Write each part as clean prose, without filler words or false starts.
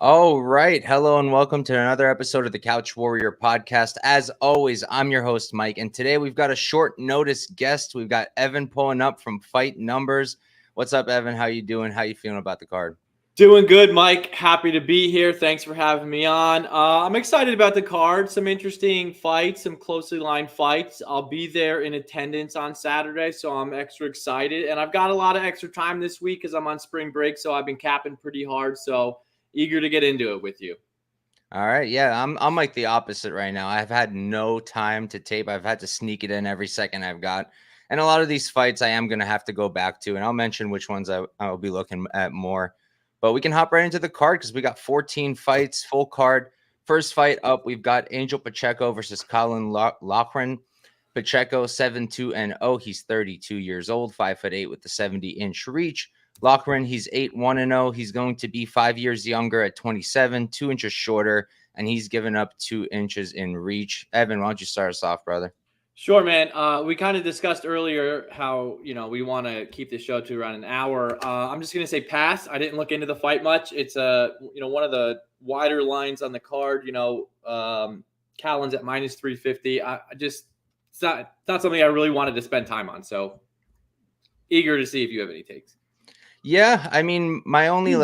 All right. Hello and welcome to another episode of the Couch Warrior podcast. As always, I'm your host, Mike, and today we've got a short notice guest. We've got Evan pulling up from Fight Numbers. What's up, Evan? How you doing? How you feeling about the card? Doing good, Mike. Happy to be here. Thanks for having me on. I'm excited about the card. Some interesting fights, some closely lined fights. I'll be there in attendance on Saturday, so I'm extra excited. And I've got a lot of extra time this week because I'm on spring break, so I've been capping pretty hard. So eager to get into it with you. All right. Yeah, I'm like the opposite right now. I've had no time to tape. I've had to sneak it in every second I've got. And a lot of these fights I am going to have to go back to, and I'll mention which ones I'll be looking at more. But we can hop right into the card because we got 14 fights, full card. First fight up, we've got Angel Pacheco versus Caolan Loughran. Pacheco 7-2-0. He's 32 years old, 5'8" with the 70-inch reach. Loughran, he's 8-1-0. He's going to be 5 years younger at 27, 2 inches shorter, and he's given up 2 inches in reach. Evan, why don't you start us off, brother? Sure, man. We kind of discussed earlier how, we want to keep the show to around an hour. I'm just going to say pass. I didn't look into the fight much. It's, one of the wider lines on the card. Caolan's at minus 350. It's not something I really wanted to spend time on. So eager to see if you have any takes. Yeah, I mean, my only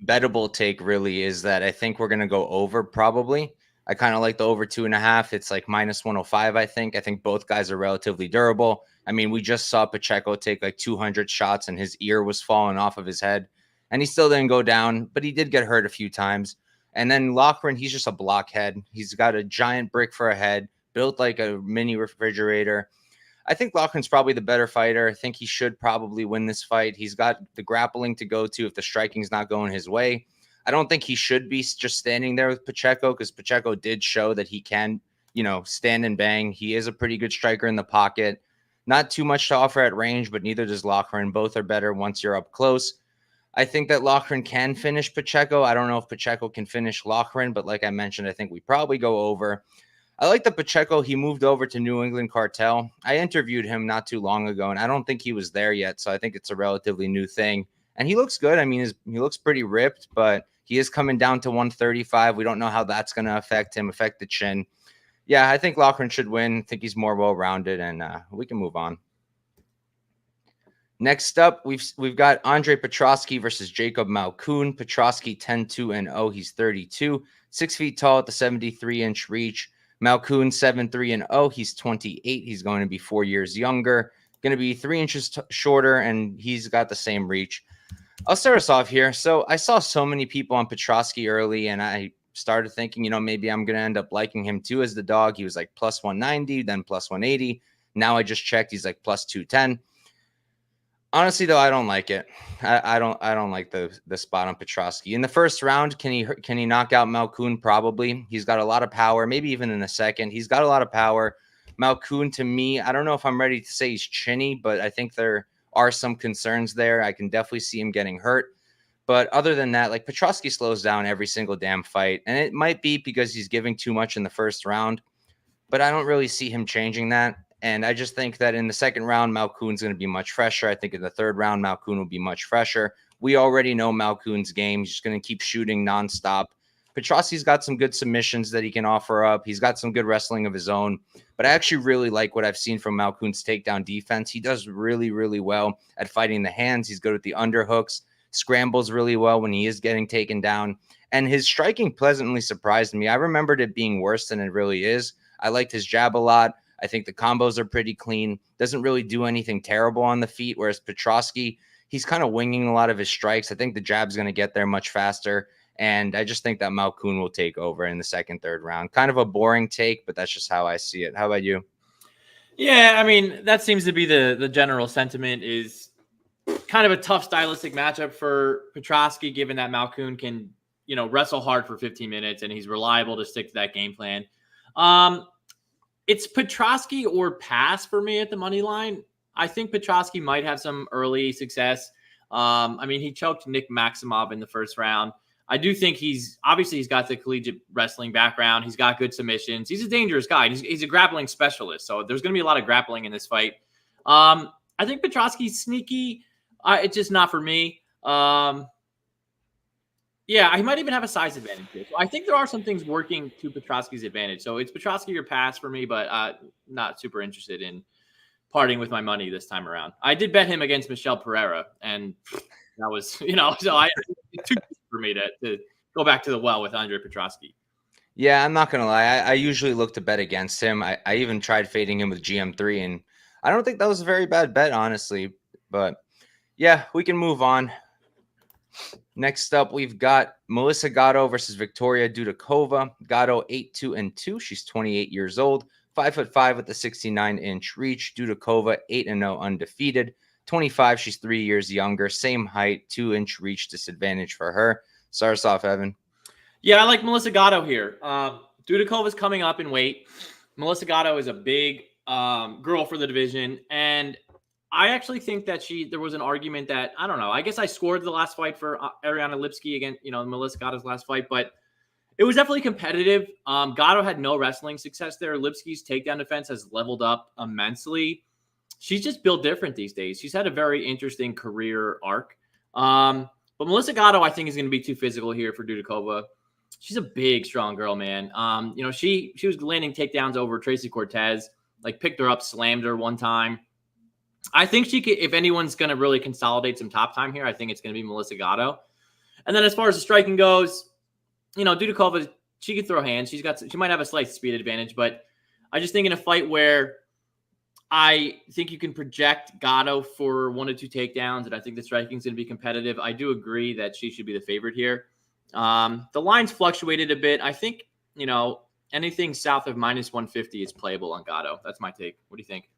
bettable take really is that I think we're going to go over probably. I kind of like the over 2.5. It's like minus 105, I think. I think both guys are relatively durable. I mean, we just saw Pacheco take like 200 shots and his ear was falling off of his head. And he still didn't go down, but he did get hurt a few times. And then Loughran, he's just a blockhead. He's got a giant brick for a head, built like a mini refrigerator. I think Loughran's probably the better fighter. I think he should probably win this fight. He's got the grappling to go to if the striking's not going his way. I don't think he should be just standing there with Pacheco because Pacheco did show that he can, stand and bang. He is a pretty good striker in the pocket. Not too much to offer at range, but neither does Loughran. Both are better once you're up close. I think that Loughran can finish Pacheco. I don't know if Pacheco can finish Loughran, but like I mentioned, I think we probably go over. I like the Pacheco. He moved over to New England Cartel. I interviewed him not too long ago, and I don't think he was there yet, so I think it's a relatively new thing. And he looks good. I mean, he looks pretty ripped, but he is coming down to 135. We don't know how that's going to affect him, affect the chin. Yeah, I think Loughran should win. I think he's more well-rounded, and we can move on. Next up, we've got Andre Petroski versus Jacob Malkoun. Petroski 10-2-0. He's 32, 6 feet tall at the 73-inch reach. Malkoun 7-3-0. He's 28. He's going to be 4 years younger. Going to be 3 inches shorter, and he's got the same reach. I'll start us off here. So I saw so many people on Petroski early, and I started thinking, maybe I'm going to end up liking him too as the dog. He was like plus 190, then plus 180. Now I just checked. He's like plus 210. Honestly, though, I don't like it. I don't like the spot on Petroski. In the first round, can he knock out Malkoun? Probably. He's got a lot of power, maybe even in the second. He's got a lot of power. Malkoun, to me, I don't know if I'm ready to say he's chinny, but I think there are some concerns there. I can definitely see him getting hurt. But other than that, like Petroski slows down every single damn fight. And it might be because he's giving too much in the first round, but I don't really see him changing that. And I just think that in the second round, Malkoun's going to be much fresher. I think in the third round, Malkoun will be much fresher. We already know Malkoun's game. He's just going to keep shooting nonstop. Petroski's got some good submissions that he can offer up. He's got some good wrestling of his own. But I actually really like what I've seen from Malkoun's takedown defense. He does really, really well at fighting the hands. He's good at the underhooks, scrambles really well when he is getting taken down. And his striking pleasantly surprised me. I remembered it being worse than it really is. I liked his jab a lot. I think the combos are pretty clean. Doesn't really do anything terrible on the feet, whereas Petroski, he's kind of winging a lot of his strikes. I think the jab's going to get there much faster, and I just think that Malkoun will take over in the second, third round. Kind of a boring take, but that's just how I see it. How about you? Yeah, I mean, that seems to be the general sentiment is kind of a tough stylistic matchup for Petroski, given that Malkoun can wrestle hard for 15 minutes, and he's reliable to stick to that game plan. It's Petroski or pass for me at the money line. I think Petroski might have some early success. He choked Nick Maximov in the first round. I do think he's got the collegiate wrestling background. He's got good submissions. He's a dangerous guy. He's a grappling specialist. So there's going to be a lot of grappling in this fight. I think Petroski's sneaky. It's just not for me. He might even have a size advantage here. So I think there are some things working to Petroski's advantage. So it's Petroski or pass for me, but not super interested in parting with my money this time around. I did bet him against Michelle Pereira, and that was, so it's too for me to go back to the well with Andre Petroski. Yeah, I'm not going to lie. I usually look to bet against him. I even tried fading him with GM3, and I don't think that was a very bad bet, honestly. But yeah, we can move on. Next up, we've got Melissa Gatto versus Victoria Dudakova. Gatto 8-2-2. She's 28 years old, 5'5" with a 69-inch reach. Dudakova 8-0 undefeated. 25. She's 3 years younger. Same height, 2-inch reach disadvantage for her. Start us off, Evan. Yeah, I like Melissa Gatto here. Dudakova's coming up in weight. Melissa Gatto is a big girl for the division, and I actually think that there was an argument that, I don't know, I guess I scored the last fight for Ariana Lipski against, Melissa Gatto's last fight, but it was definitely competitive. Gatto had no wrestling success there. Lipski's takedown defense has leveled up immensely. She's just built different these days. She's had a very interesting career arc. But Melissa Gatto, I think, is going to be too physical here for Dudakova. She's a big, strong girl, man. She was landing takedowns over Tracy Cortez, picked her up, slammed her one time. I think she could, if anyone's going to really consolidate some top time here, I think it's going to be Melissa Gatto. And then as far as the striking goes, Dudakova, she could throw hands. She might have a slight speed advantage, but I just think in a fight where I think you can project Gatto for 1 or 2 takedowns, and I think the striking is going to be competitive. I do agree that she should be the favorite here. The line's fluctuated a bit. I think, anything south of -150 is playable on Gatto. That's my take. What do you think?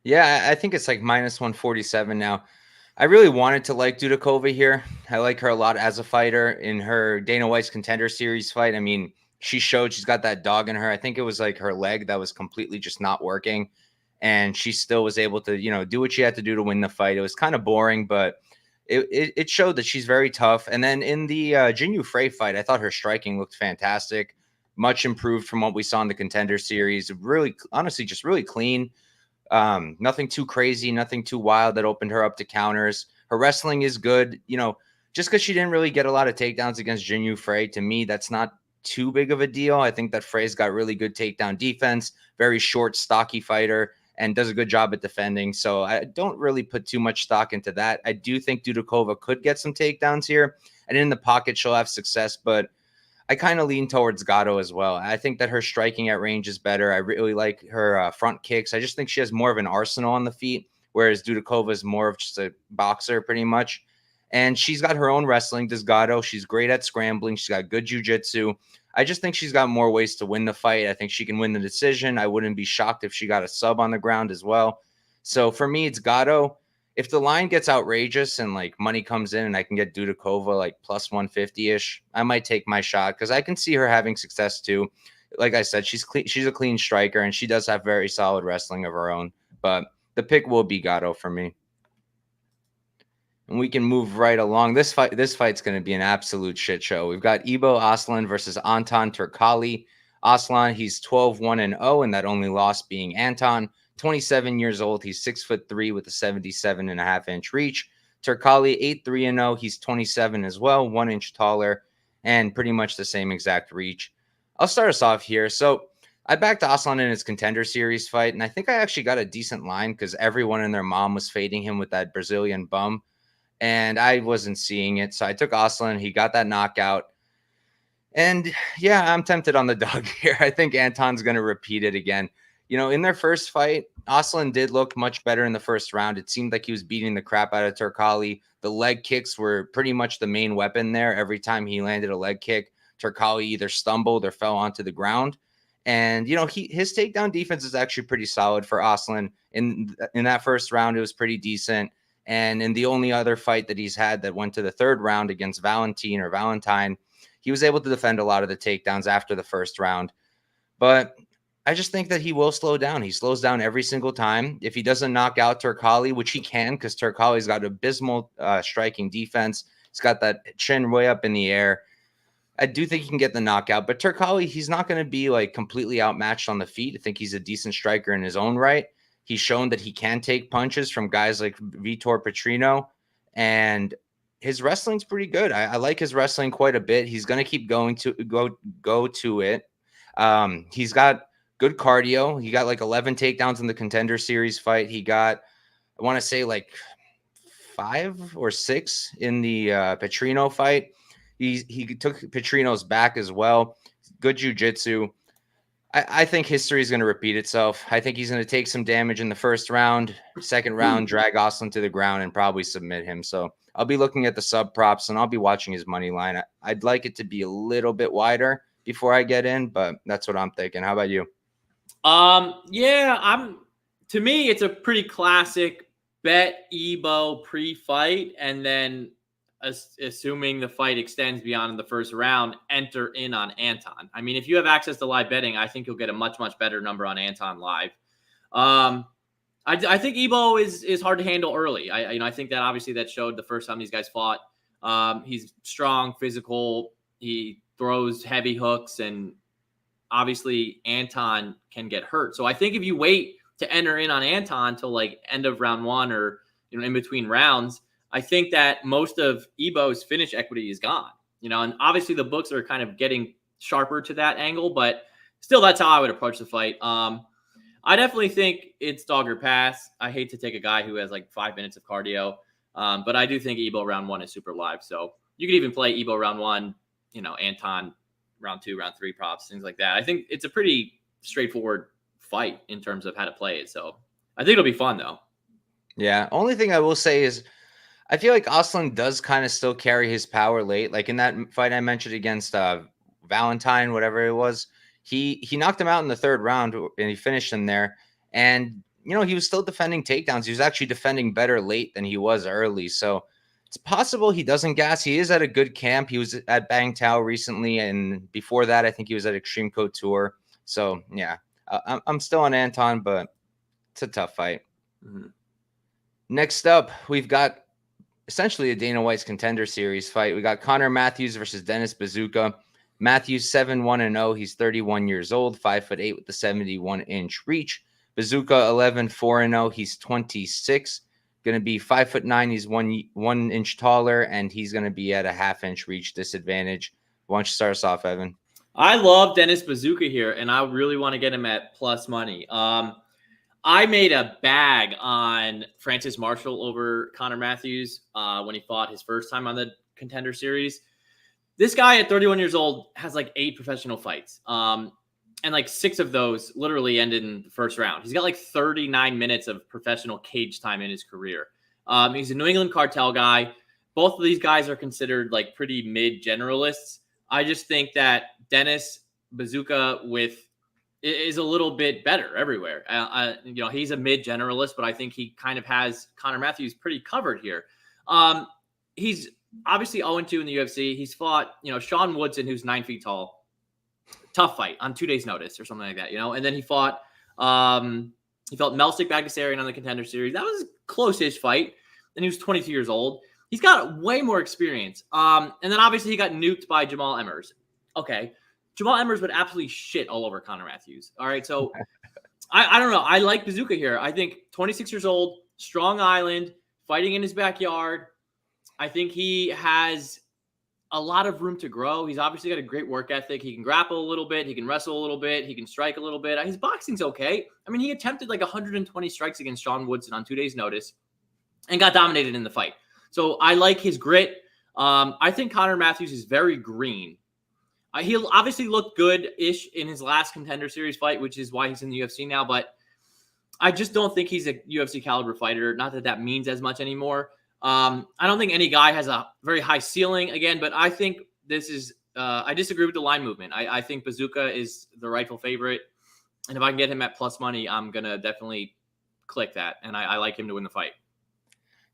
Yeah, I think it's -147 now. I really wanted to like Dudakova here. I like her a lot as a fighter. In her Dana White's Contender Series fight, she showed she's got that dog in her. I think it was her leg that was completely just not working, and she still was able to, do what she had to do to win the fight. It was kind of boring, but it showed that she's very tough. And then in the Jinyu Frey fight, I thought her striking looked fantastic, much improved from what we saw in the Contender Series. Really, honestly, just really clean. Nothing too crazy, nothing too wild that opened her up to counters. Her wrestling is good. Just because she didn't really get a lot of takedowns against Jinyu Frey, to me, that's not too big of a deal. I think that Frey's got really good takedown defense, very short, stocky fighter, and does a good job at defending. So I don't really put too much stock into that. I do think Dudakova could get some takedowns here, and in the pocket, she'll have success, but I kind of lean towards Gatto as well. I think that her striking at range is better. I really like her front kicks. I just think she has more of an arsenal on the feet, whereas Dudakova is more of just a boxer pretty much. And she's got her own wrestling, does Gatto. She's great at scrambling. She's got good jiu-jitsu. I just think she's got more ways to win the fight. I think she can win the decision. I wouldn't be shocked if she got a sub on the ground as well. So for me, it's Gatto. If the line gets outrageous and money comes in and I can get Dudakova +150-ish, I might take my shot because I can see her having success too. Like I said, she's a clean striker and she does have very solid wrestling of her own. But the pick will be Gatto for me. And we can move right along. This fight's going to be an absolute shit show. We've got Ibo Aslan versus Anton Turkalj. Aslan, he's 12-1-0, and that only loss being Anton. 27 years old. He's 6'3" with a 77.5-inch reach. Turkalj 8-3-0. He's 27 as well, 1 inch taller, and pretty much the same exact reach. I'll start us off here. So I backed Aslan in his Contender Series fight, and I think I actually got a decent line because everyone and their mom was fading him with that Brazilian bum, and I wasn't seeing it. So I took Aslan. He got that knockout. And yeah, I'm tempted on the dog here. I think Anton's going to repeat it again. In their first fight, Aslan did look much better in the first round. It seemed like he was beating the crap out of Turkalj. The leg kicks were pretty much the main weapon there. Every time he landed a leg kick, Turkalj either stumbled or fell onto the ground. And, his takedown defense is actually pretty solid for Aslan. In that first round, it was pretty decent. And in the only other fight that he's had that went to the third round against Valentine, he was able to defend a lot of the takedowns after the first round. But I just think that he will slow down. He slows down every single time. If he doesn't knock out Turkalj, which he can, because Turkalj's got abysmal striking defense. He's got that chin way up in the air. I do think he can get the knockout, but Turkalj, he's not going to be like completely outmatched on the feet. I think he's a decent striker in his own right. He's shown that he can take punches from guys like Vitor Petrino, and his wrestling's pretty good. I like his wrestling quite a bit. He's going to keep going to go to it. He's got good cardio. He got like 11 takedowns in the Contender Series fight. He got, I want to say like 5 or 6 in the Petrino fight. He took Petrino's back as well. Good jiu-jitsu. I think history is going to repeat itself. I think he's going to take some damage in the first round, second round, drag Aslan to the ground, and probably submit him. So I'll be looking at the sub props, and I'll be watching his money line. I'd like it to be a little bit wider before I get in, but that's what I'm thinking. How about you? Yeah, to me, it's a pretty classic bet Ebo pre-fight, and then assuming the fight extends beyond the first round, enter in on Anton. I mean, if you have access to live betting, I think you'll get a much, much better number on Anton live. I think Ebo is hard to handle early. I think that obviously that showed the first time these guys fought. He's strong, physical. He throws heavy hooks, and obviously Anton can get hurt. So I think if you wait to enter in on Anton till like end of round 1 or in between rounds, I think that most of Ebo's finish equity is gone, and obviously the books are kind of getting sharper to that angle, but still that's how I would approach the fight. I definitely think it's dog or pass. I hate to take a guy who has like 5 minutes of cardio, but I do think Ebo round 1 is super live. So you could even play Ebo round 1, Anton round 2, round 3 props, things like that. I think it's a pretty straightforward fight in terms of how to play it. So I think it'll be fun though. Yeah. Only thing I will say is I feel like Aslan does kind of still carry his power late. Like in that fight I mentioned against Valentine, whatever it was, he knocked him out in the 3rd round and he finished him there. And, he was still defending takedowns. He was actually defending better late than he was early. So it's possible he doesn't gas. He is at a good camp. He was at Bang Tao recently. And before that, I think he was at Extreme Couture. So, yeah, I'm still on Anton, but it's a tough fight. Mm-hmm. Next up, we've got essentially a Dana White's Contender Series fight. We got Connor Matthews versus Dennis Buzukja. Matthews 7-1-0. He's 31 years old, 5'8" with the 71-inch reach. Buzukja 11-4-0. He's 26. Going to be 5'9". He's 1 inch taller, and he's going to be at a half-inch reach disadvantage. Why don't you start us off, Evan? I love Dennis Buzukja here, and I really want to get him at plus money. I made a bag on Francis Marshall over Connor Matthews when he fought his first time on the Contender Series. This guy at 31 years old has like 8 professional fights. And like 6 of those literally ended in the first round. He's got like 39 minutes of professional cage time in his career. He's a New England cartel guy. Both of these guys are considered like pretty mid generalists. I just think that Dennis Buzukja is a little bit better everywhere. He's a mid generalist, but I think he kind of has Connor Matthews pretty covered here. He's obviously 0-2 in the UFC. He's fought, Sean Woodson, who's 9 feet tall. Tough fight on 2 days' notice or something like that, and then he fought Melsik Bagdasaryan on the Contender Series. That was a close-ish fight, and he was 22 years old. He's got way more experience. And then obviously he got nuked by Jamall Emmers. Okay. Jamall Emmers would absolutely shit all over Connor Matthews. All right. So I don't know. I like Buzukja here. I think 26 years old, strong island, fighting in his backyard. I think he has a lot of room to grow. He's obviously got a great work ethic. He can grapple a little bit. He can wrestle a little bit. He can strike a little bit. His boxing's okay. I mean, he attempted like 120 strikes against Sean Woodson on 2 days' notice and got dominated in the fight. So I like his grit. I think Connor Matthews is very green. He obviously looked good-ish in his last Contender Series fight, which is why he's in the UFC now. But I just don't think he's a UFC caliber fighter. Not that that means as much anymore. I don't think any guy has a very high ceiling again, but I think this is I disagree with the line movement. I think Buzukja is the rightful favorite. And if I can get him at plus money, I'm going to definitely click that. And I like him to win the fight.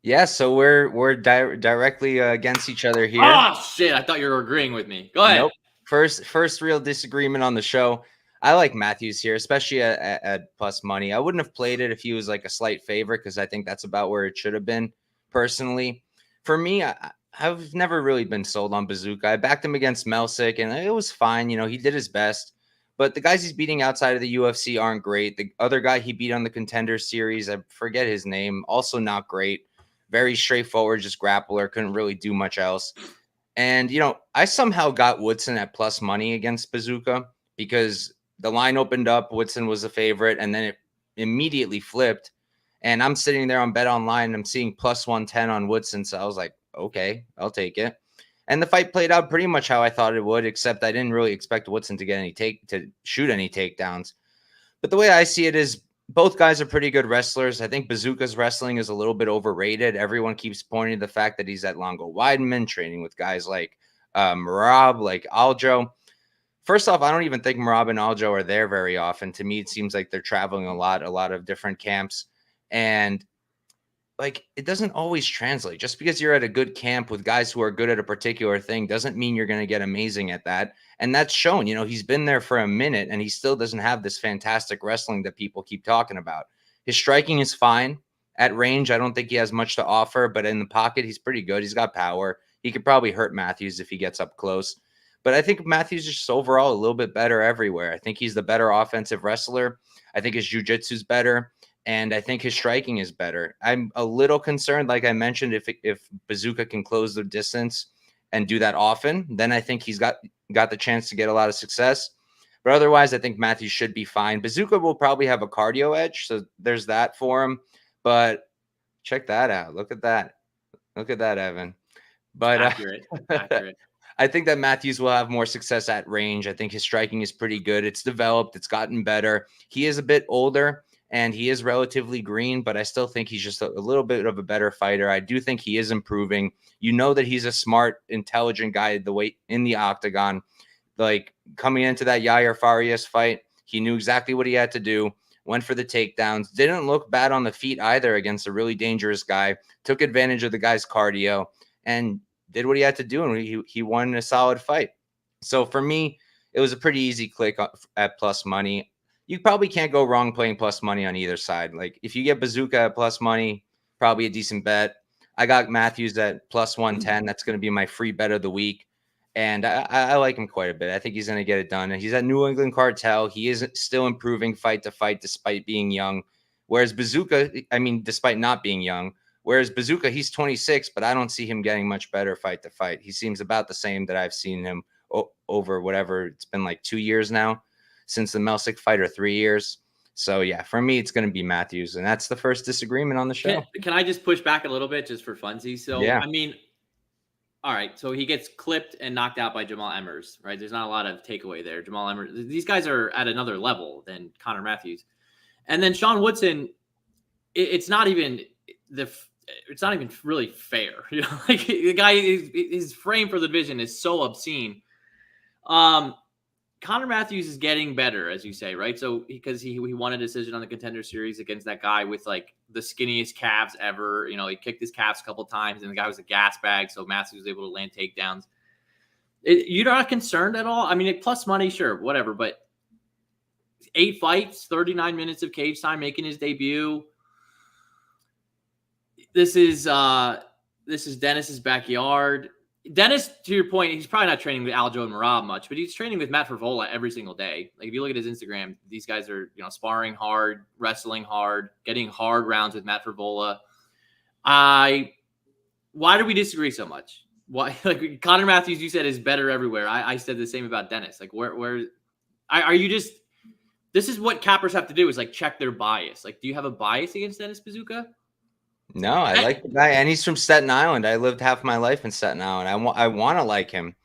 Yeah, so we're directly against each other here. Oh shit! I thought you were agreeing with me. Go ahead. Nope. First real disagreement on the show. I like Matthews here, especially at plus money. I wouldn't have played it if he was like a slight favorite because I think that's about where it should have been. Personally, for me, I've never really been sold on Buzukja. I backed him against Melsick, and it was fine. You know, he did his best. But the guys he's beating outside of the UFC aren't great. The other guy he beat on the Contender Series, I forget his name, also not great. Very straightforward, just grappler. Couldn't really do much else. And, you know, I somehow got Woodson at plus money against Buzukja because the line opened up. Woodson was a favorite, and then it immediately flipped. And I'm sitting there on Bet Online, and I'm seeing plus 110 on Woodson. So I was like, okay, I'll take it. And the fight played out pretty much how I thought it would, except I didn't really expect Woodson to get to shoot any takedowns. But the way I see it is both guys are pretty good wrestlers. I think Buzukja's wrestling is a little bit overrated. Everyone keeps pointing to the fact that he's at Longo Weidman training with guys like Merab, like Algeo. First off, I don't even think Merab and Algeo are there very often. To me, it seems like they're traveling a lot of different camps. And like it doesn't always translate. Just because you're at a good camp with guys who are good at a particular thing doesn't mean you're going to get amazing at that. And that's shown. You know, he's been there for a minute and he still doesn't have this fantastic wrestling that people keep talking about. His striking is fine at range. I don't think he has much to offer, but in the pocket, he's pretty good. He's got power. He could probably hurt Matthews if he gets up close. But I think Matthews is just overall a little bit better everywhere. I think he's the better offensive wrestler. I think his jiu-jitsu's better. And I think his striking is better. I'm a little concerned, like I mentioned, if Buzukja can close the distance and do that often, then I think he's got the chance to get a lot of success. But otherwise, I think Matthews should be fine. Buzukja will probably have a cardio edge, so there's that for him. But check that out. Look at that. Look at that, Evan. But Accurate. Accurate. I think that Matthews will have more success at range. I think his striking is pretty good. It's developed. It's gotten better. He is a bit older. And he is relatively green, but I still think he's just a little bit of a better fighter. I do think he is improving. You know that he's a smart, intelligent guy the way in the octagon. Like coming into that Yair Farias fight, he knew exactly what he had to do, went for the takedowns, didn't look bad on the feet either against a really dangerous guy, took advantage of the guy's cardio, and did what he had to do, and he won a solid fight. So for me, it was a pretty easy click at plus money. You probably can't go wrong playing plus money on either side. Like if you get Buzukja at plus money, probably a decent bet. I got Matthews at plus 110. That's going to be my free bet of the week. And I like him quite a bit. I think he's going to get it done. And he's at New England Cartel. He is still improving fight to fight despite being young. Whereas Buzukja, I mean, despite not being young. Whereas Buzukja, he's 26, but I don't see him getting much better fight to fight. He seems about the same that I've seen him over whatever. It's been like 2 years now since the Melsick fight, or 3 years. So yeah, for me, it's going to be Matthews, and that's the first disagreement on the show. Can I just push back a little bit just for funsies? So yeah. I mean, all right, so he gets clipped and knocked out by Jamall Emmers, right? There's not a lot of takeaway there. Jamall Emmers, these guys are at another level than Connor Matthews, and then Sean Woodson. It's not even really fair. You know, like the guy, his frame for the division is so obscene. Connor Matthews is getting better, as you say, right? So because he won a decision on the Contender Series against that guy with like the skinniest calves ever. You know, he kicked his calves a couple of times, and the guy was a gas bag, so Matthews was able to land takedowns. You're not concerned at all? I mean, plus money, sure, whatever, but 8 fights, 39 minutes of cage time, making his debut. This is Dennis's backyard. Dennis, to your point, he's probably not training with Algeo and Merab much, but he's training with Matt Frevola every single day. Like if you look at his Instagram, these guys are, you know, sparring hard, wrestling hard, getting hard rounds with Matt Frevola. Why do we disagree so much? Why, like Connor Matthews, you said is better everywhere. I said the same about Dennis. Like where are you just? This is what cappers have to do is like check their bias. Like, do you have a bias against Dennis Buzukja? No, I like the guy, and he's from Staten Island. I lived half my life in Staten Island. I want to like him,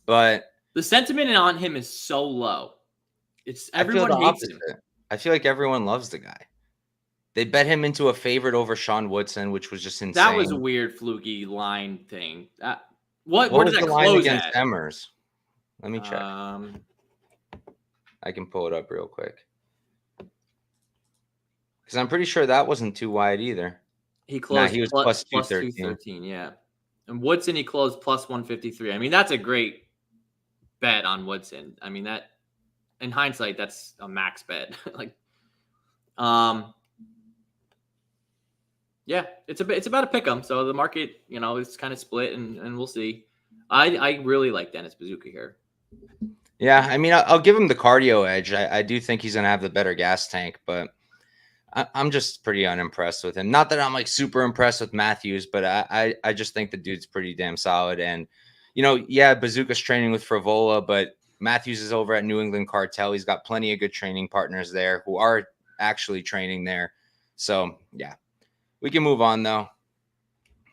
but the sentiment on him is so low. It's everyone hates him. I feel like everyone loves the guy. They bet him into a favorite over Sean Woodson, which was just insane. That was a weird fluky line thing. Where was did that the line close against at? Emmers? Let me check. I can pull it up real quick because I'm pretty sure that wasn't too wide either. He closed he was plus plus 213. 213, yeah. And Woodson, he closed plus 153. I mean, that's a great bet on Woodson. I mean, that in hindsight, that's a max bet. Like, yeah, it's about a pick 'em. So the market, is kind of split, and we'll see. I really like Dennis Buzukja here. Yeah, I mean, I'll give him the cardio edge. I do think he's gonna have the better gas tank, but I'm just pretty unimpressed with him. Not that I'm like super impressed with Matthews, but I just think the dude's pretty damn solid. And yeah, Buzukja's training with Frivola, but Matthews is over at New England Cartel. He's got plenty of good training partners there who are actually training there. So yeah, we can move on though.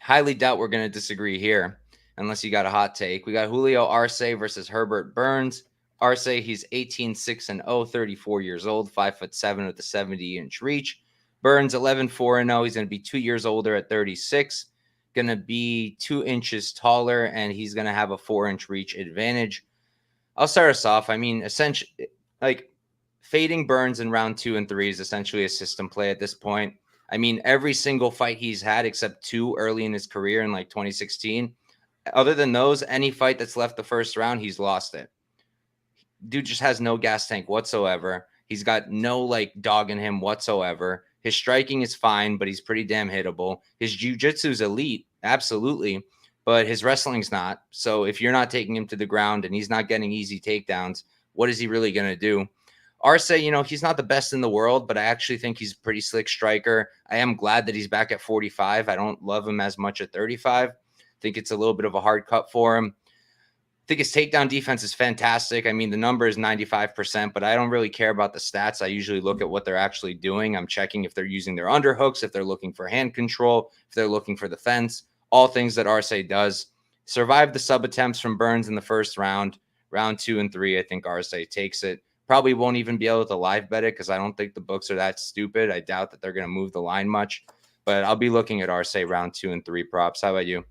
Highly doubt we're going to disagree here unless you got a hot take. We got Julio Arce versus Herbert Burns. Arce, he's 18-6-0, 34 years old, 5'7" with a 70-inch reach. Burns, 11-4-0. He's going to be 2 years older at 36. Going to be 2 inches taller, and he's going to have a 4-inch reach advantage. I'll start us off. I mean, essentially, like fading Burns in round 2 and 3 is essentially a system play at this point. I mean, every single fight he's had, except 2 early in his career in like 2016, other than those, any fight that's left the first round, he's lost it. Dude just has no gas tank whatsoever. He's got no like dog in him whatsoever. His striking is fine, but he's pretty damn hittable. His jiu-jitsu is elite, absolutely, but his wrestling's not. So if you're not taking him to the ground and he's not getting easy takedowns, what is he really going to do? Arce, he's not the best in the world, but I actually think he's a pretty slick striker. I am glad that he's back at 45. I don't love him as much at 35. I think it's a little bit of a hard cut for him. I think his takedown defense is fantastic. I mean, the number is 95%, but I don't really care about the stats. I usually look at what they're actually doing. I'm checking if they're using their underhooks, if they're looking for hand control, if they're looking for the fence, all things that Arce does. Survived the sub attempts from Burns in the first round. Round 2 and 3, I think Arce takes it. Probably won't even be able to live bet it because I don't think the books are that stupid. I doubt that they're going to move the line much, but I'll be looking at Arce round 2 and 3 props. How about you?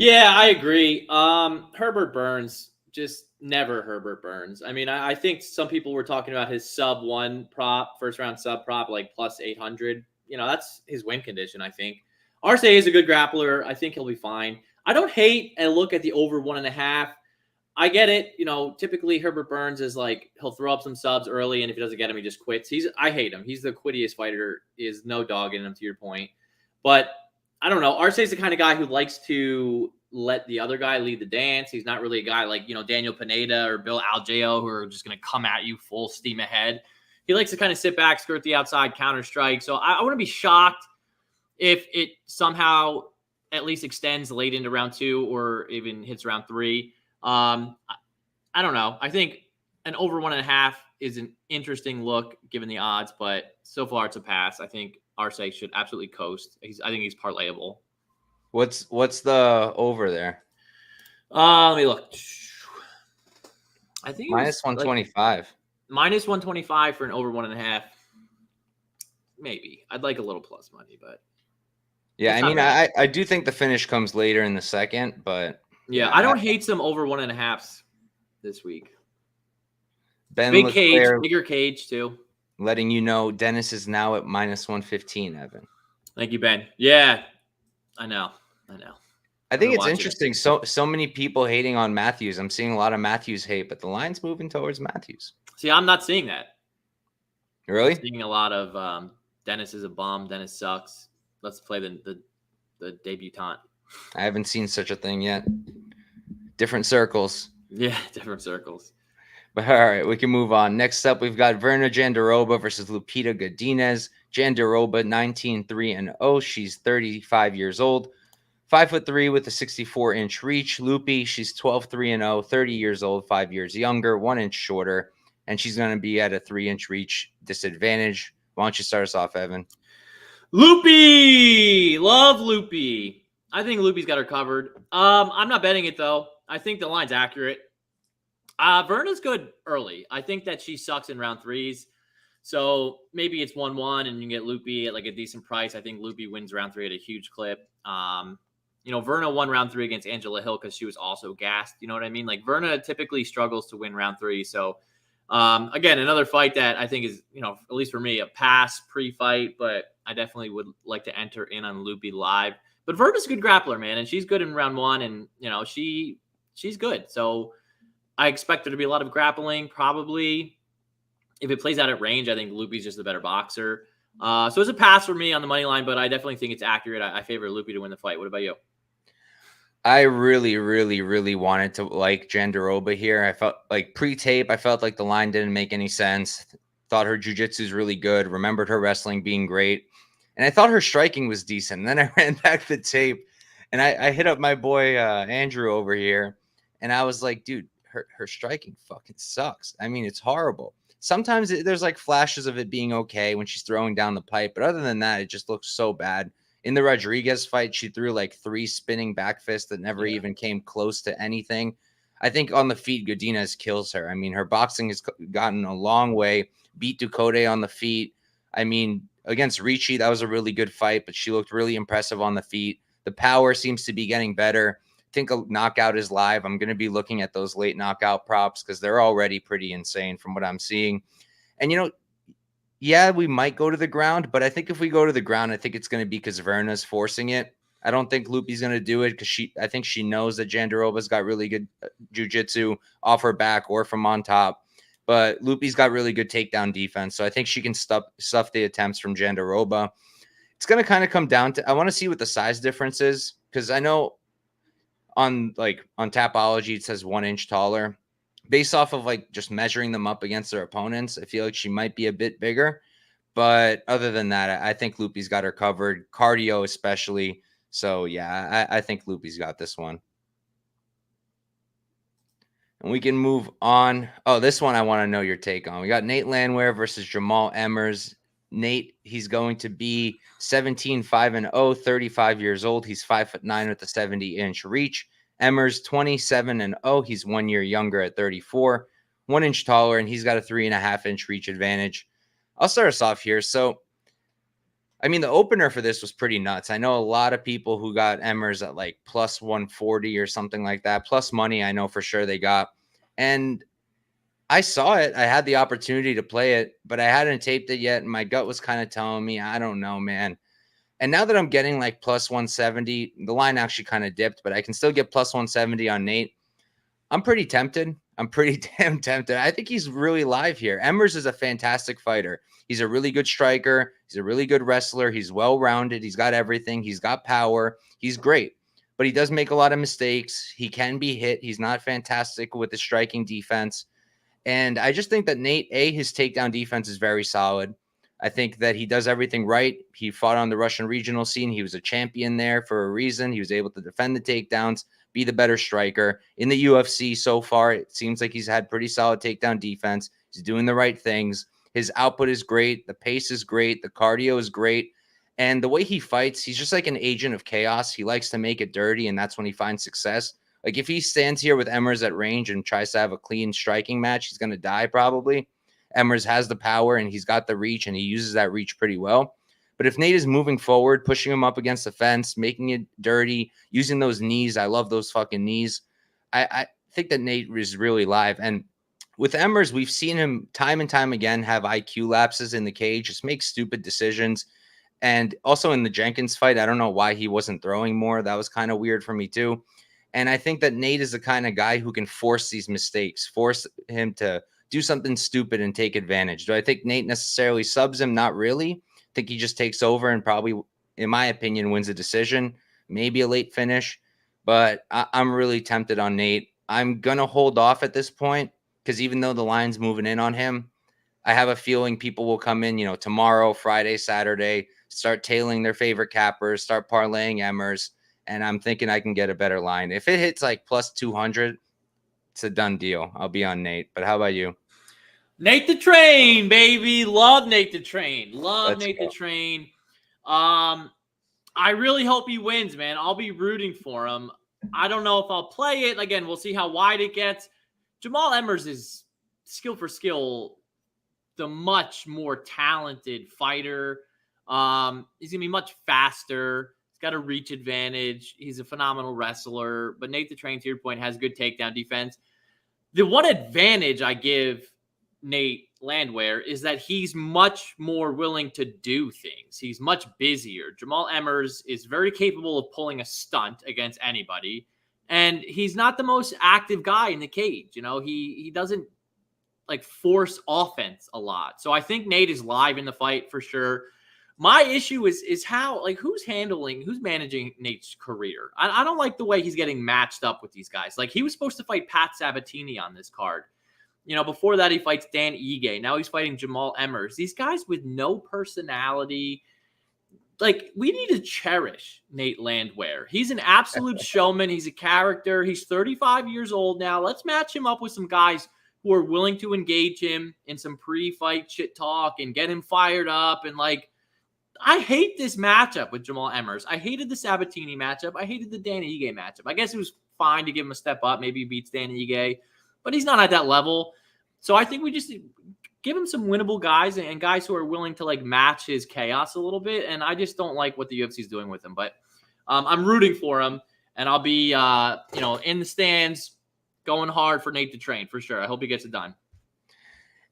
Yeah, I agree. Herbert Burns, just never Herbert Burns. I mean, I think some people were talking about his sub 1 prop, first round sub prop, like plus 800. That's his win condition, I think. Arce is a good grappler. I think he'll be fine. I don't hate and look at the over 1.5. I get it. Typically Herbert Burns is like, he'll throw up some subs early, and if he doesn't get him, he just quits. I hate him. He's the quittiest fighter. He is no dog in him, to your point. But I don't know. Arce is the kind of guy who likes to let the other guy lead the dance. He's not really a guy like, Daniel Pineda or Bill Algeo who are just going to come at you full steam ahead. He likes to kind of sit back, skirt the outside, counter strike. So I wouldn't be shocked if it somehow at least extends late into round 2 or even hits round 3. I don't know. I think an over 1.5 is an interesting look given the odds, but so far it's a pass. I think Arce should absolutely coast. I think he's parlayable. What's the over there? Let me look. I think minus 125. Like minus 125 for an over 1.5. Maybe. I'd like a little plus money, but yeah, I mean, I do think the finish comes later in the second, but yeah, I don't hate some over 1.5s this week. Ben Big Leclerc, cage, bigger cage too. Letting you know Dennis is now at minus 115, Evan. Thank you, Ben. Yeah, I know. I think it's interesting. So many people hating on Matthews. I'm seeing a lot of Matthews hate, but the line's moving towards Matthews. See, I'm not seeing that. Really? I'm seeing a lot of Dennis is a bum. Dennis sucks. Let's play the debutante. I haven't seen such a thing yet. Different circles. Yeah, different circles. But all right, we can move on. Next up, we've got Virna Jandiroba versus Lupita Godinez. Jandiroba, 19-3-0. She's 35 years old. 5'3" with a 64-inch reach. Lupi, she's 12-3-0, 30 years old, 5 years younger, 1 inch shorter, and she's going to be at a 3-inch reach disadvantage. Why don't you start us off, Evan? Lupi! Love Lupi. I think Lupi's got her covered. I'm not betting it, though. I think the line's accurate. Virna's good early. I think that she sucks in round 3s. So maybe it's 1-1 and you can get Lupi at like a decent price. I think Lupi wins round 3 at a huge clip. Virna won round 3 against Angela Hill because she was also gassed. You know what I mean? Like Virna typically struggles to win round 3. So again, another fight that I think is, at least for me, a pass pre-fight, but I definitely would like to enter in on Loopy live. But Virna's a good grappler, man, and she's good in round 1, and she's good. So I expect there to be a lot of grappling, probably. If it plays out at range, I think Loopy's just the better boxer. So it's a pass for me on the money line, but I definitely think it's accurate. I favor Loopy to win the fight. What about you? I really, really, really wanted to like Jandiroba here. I felt like pre-tape, I felt like the line didn't make any sense. Thought her jiu-jitsu is really good. Remembered her wrestling being great. And I thought her striking was decent. And then I ran back the tape and I hit up my boy Andrew over here. And I was like, dude, her striking fucking sucks. I mean, it's horrible. Sometimes there's like flashes of it being okay when she's throwing down the pipe. But other than that, it just looks so bad. In the Rodriguez fight, she threw like 3 spinning back fists that never even came close to anything. I think on the feet, Godinez kills her. I mean, her boxing has gotten a long way. Beat Ducote on the feet. I mean, against Ricci, that was a really good fight, but she looked really impressive on the feet. The power seems to be getting better. I think a knockout is live. I'm going to be looking at those late knockout props because they're already pretty insane from what I'm seeing. And, yeah, we might go to the ground, but I think if we go to the ground, I think it's going to be because Virna's forcing it. I don't think Loopy's going to do it because I think she knows that Jandiroba's got really good jiu-jitsu off her back or from on top. But Loopy's got really good takedown defense, so I think she can stuff the attempts from Jandiroba. It's going to kind of come down to, I want to see what the size difference is because I know on Tapology it says 1 inch taller. Based off of like just measuring them up against their opponents, I feel like she might be a bit bigger. But other than that, I think Loopy's got her covered, cardio especially. So yeah, I think Loopy's got this one. And we can move on. Oh, this one I want to know your take on. We got Nate Landwehr versus Jamall Emmers. Nate, he's going to be 17-5-0, 35 years old. He's 5'9" with a 70-inch reach. Emmers 27-0. He's 1 year younger at 34, 1 inch taller, and he's got a 3.5-inch reach advantage. I'll start us off here. So, I mean, the opener for this was pretty nuts. I know a lot of people who got Emmers at like plus 140 or something like that. Plus money, I know for sure they got. And I saw it. I had the opportunity to play it, but I hadn't taped it yet. And my gut was kind of telling me, I don't know, man. And now that I'm getting like plus 170, the line actually kind of dipped, but I can still get plus 170 on Nate. I'm pretty tempted. I'm pretty damn tempted. I think he's really live here. Emmers is a fantastic fighter. He's a really good striker. He's a really good wrestler. He's well-rounded. He's got everything. He's got power. He's great, but he does make a lot of mistakes. He can be hit. He's not fantastic with his striking defense. And I just think that Nate, his takedown defense is very solid. I think that he does everything right. He fought on the Russian regional scene. He was a champion there for a reason. He was able to defend the takedowns, be the better striker. In the UFC so far, it seems like he's had pretty solid takedown defense. He's doing the right things. His output is great. The pace is great. The cardio is great. And the way he fights, he's just like an agent of chaos. He likes to make it dirty, and that's when he finds success. Like if he stands here with Emmers at range and tries to have a clean striking match, he's going to die probably. Emmers has the power and he's got the reach and he uses that reach pretty well. But if Nate is moving forward, pushing him up against the fence, making it dirty, using those knees, I love those fucking knees. I think that Nate is really live. And with Emmers, we've seen him time and time again have IQ lapses in the cage, just make stupid decisions. And also in the Jenkins fight, I don't know why he wasn't throwing more. That was kind of weird for me too. And I think that Nate is the kind of guy who can force these mistakes, force him to do something stupid and take advantage. Do I think Nate necessarily subs him? Not really. I think he just takes over and probably, in my opinion, wins a decision, maybe a late finish. But I'm really tempted on Nate. I'm going to hold off at this point because even though the line's moving in on him, I have a feeling people will come in, tomorrow, Friday, Saturday, start tailing their favorite cappers, start parlaying Emmers, and I'm thinking I can get a better line. If it hits like plus 200, it's a done deal. I'll be on Nate. But how about you? Nate the Train, baby. Love Nate the Train. Let's Nate go. the Train. I really hope he wins, man. I'll be rooting for him. I don't know if I'll play it. Again, we'll see how wide it gets. Jamall Emmers is skill for skill the much more talented fighter. He's going to be much faster. He's got a reach advantage. He's a phenomenal wrestler. But Nate the Train, to your point, has good takedown defense. The one advantage I give Nate Landwehr is that he's much more willing to do things. He's much busier. Jamall Emmers is very capable of pulling a stunt against anybody, and he's not the most active guy in the cage. He doesn't like force offense a lot. So I think Nate is live in the fight for sure. My issue is how, like, who's managing Nate's career. I don't like the way he's getting matched up with these guys. Like, he was supposed to fight Pat Sabatini on this card. Before that, he fights Dan Ige. Now he's fighting Jamall Emmers. These guys with no personality. Like, we need to cherish Nate Landwehr. He's an absolute showman. He's a character. He's 35 years old now. Let's match him up with some guys who are willing to engage him in some pre-fight shit talk and get him fired up. And, like, I hate this matchup with Jamall Emmers. I hated the Sabatini matchup. I hated the Dan Ige matchup. I guess it was fine to give him a step up. Maybe he beats Dan Ige, but he's not at that level. So I think we just give him some winnable guys and guys who are willing to, like, match his chaos a little bit. And I just don't like what the UFC is doing with him. But I'm rooting for him, and I'll be, in the stands going hard for Nate to train for sure. I hope he gets it done.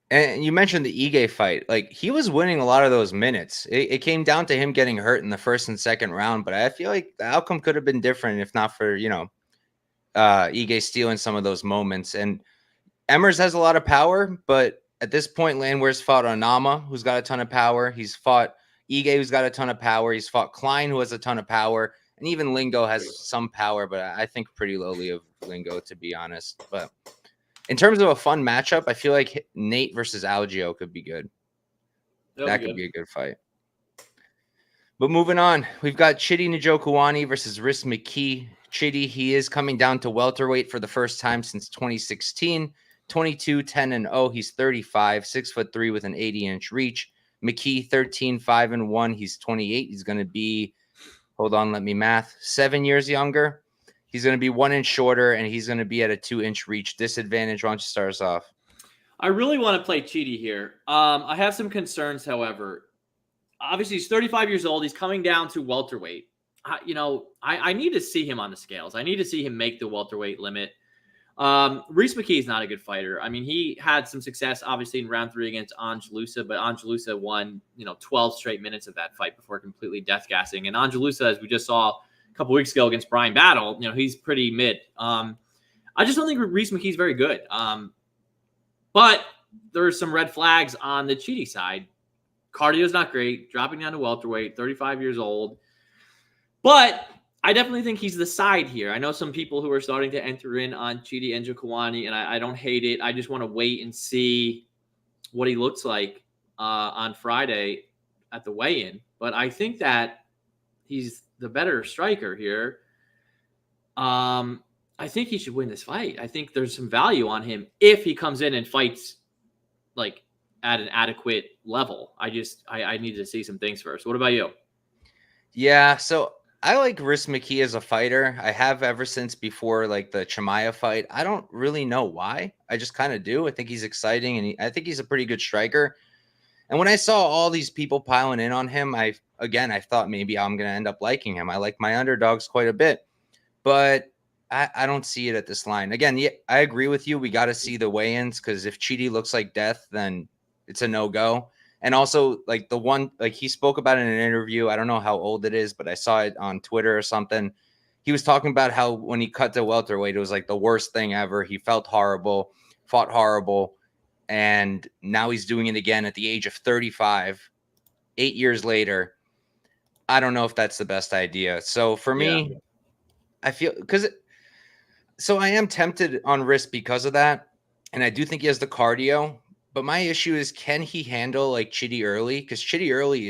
And you mentioned the Ige fight. Like, he was winning a lot of those minutes. It came down to him getting hurt in the first and second round, but I feel like the outcome could have been different if not for, Ige stealing some of those moments. And Emmers has a lot of power, but at this point, Landwehr's fought Onama, who's got a ton of power. He's fought Ige, who's got a ton of power. He's fought Klein, who has a ton of power. And even Lingo has some power, but I think pretty lowly of Lingo, to be honest. But in terms of a fun matchup, I feel like Nate versus Algeo could be good. That could be a good fight. But moving on, we've got Chidi Njokuani versus Rhys McKee. Chidi, he is coming down to welterweight for the first time since 2016. 22, 10-0. He's 35, 6'3" with an 80-inch reach. McKee, 13, 5-1. He's 28. He's going to be, hold on, let me math, 7 years younger. He's going to be 1 inch shorter, and he's going to be at a 2-inch reach disadvantage. Why don't you start us off? I really want to play Chidi here. I have some concerns, however. Obviously, he's 35 years old. He's coming down to welterweight. I need to see him on the scales. I need to see him make the welterweight limit. Rhys McKee is not a good fighter. I mean, he had some success, obviously, in round 3 against Angelusa, but Angelusa won, 12 straight minutes of that fight before completely death-gassing. And Angelusa, as we just saw a couple weeks ago against Brian Battle, he's pretty mid. I just don't think Rhys McKee is very good. But there's some red flags on the Chidi side. Cardio's not great, dropping down to welterweight, 35 years old. But I definitely think he's the side here. I know some people who are starting to enter in on Chidi Njokuani, and I don't hate it. I just want to wait and see what he looks like on Friday at the weigh-in. But I think that he's the better striker here. I think he should win this fight. I think there's some value on him if he comes in and fights like at an adequate level. I need to see some things first. What about you? Yeah, so I like Rhys McKee as a fighter. I have ever since before like the Chimaev fight. I don't really know why. I just kind of do. I think he's exciting, and I think he's a pretty good striker. And when I saw all these people piling in on him, I thought maybe I'm going to end up liking him. I like my underdogs quite a bit, but I don't see it at this line. Again, yeah, I agree with you. We got to see the weigh-ins, because if Chidi looks like death, then it's a no-go. And also, like, the one, like, he spoke about in an interview, I don't know how old it is, but I saw it on Twitter or something. He was talking about how when he cut to welterweight, it was like the worst thing ever. He felt horrible, fought horrible, and now he's doing it again at the age of 35, 8 years later. I don't know if that's the best idea. So for me, I feel, so I am tempted on Rhys because of that, and I do think he has the cardio. But my issue is, can he handle like Chidi early? Because Chidi early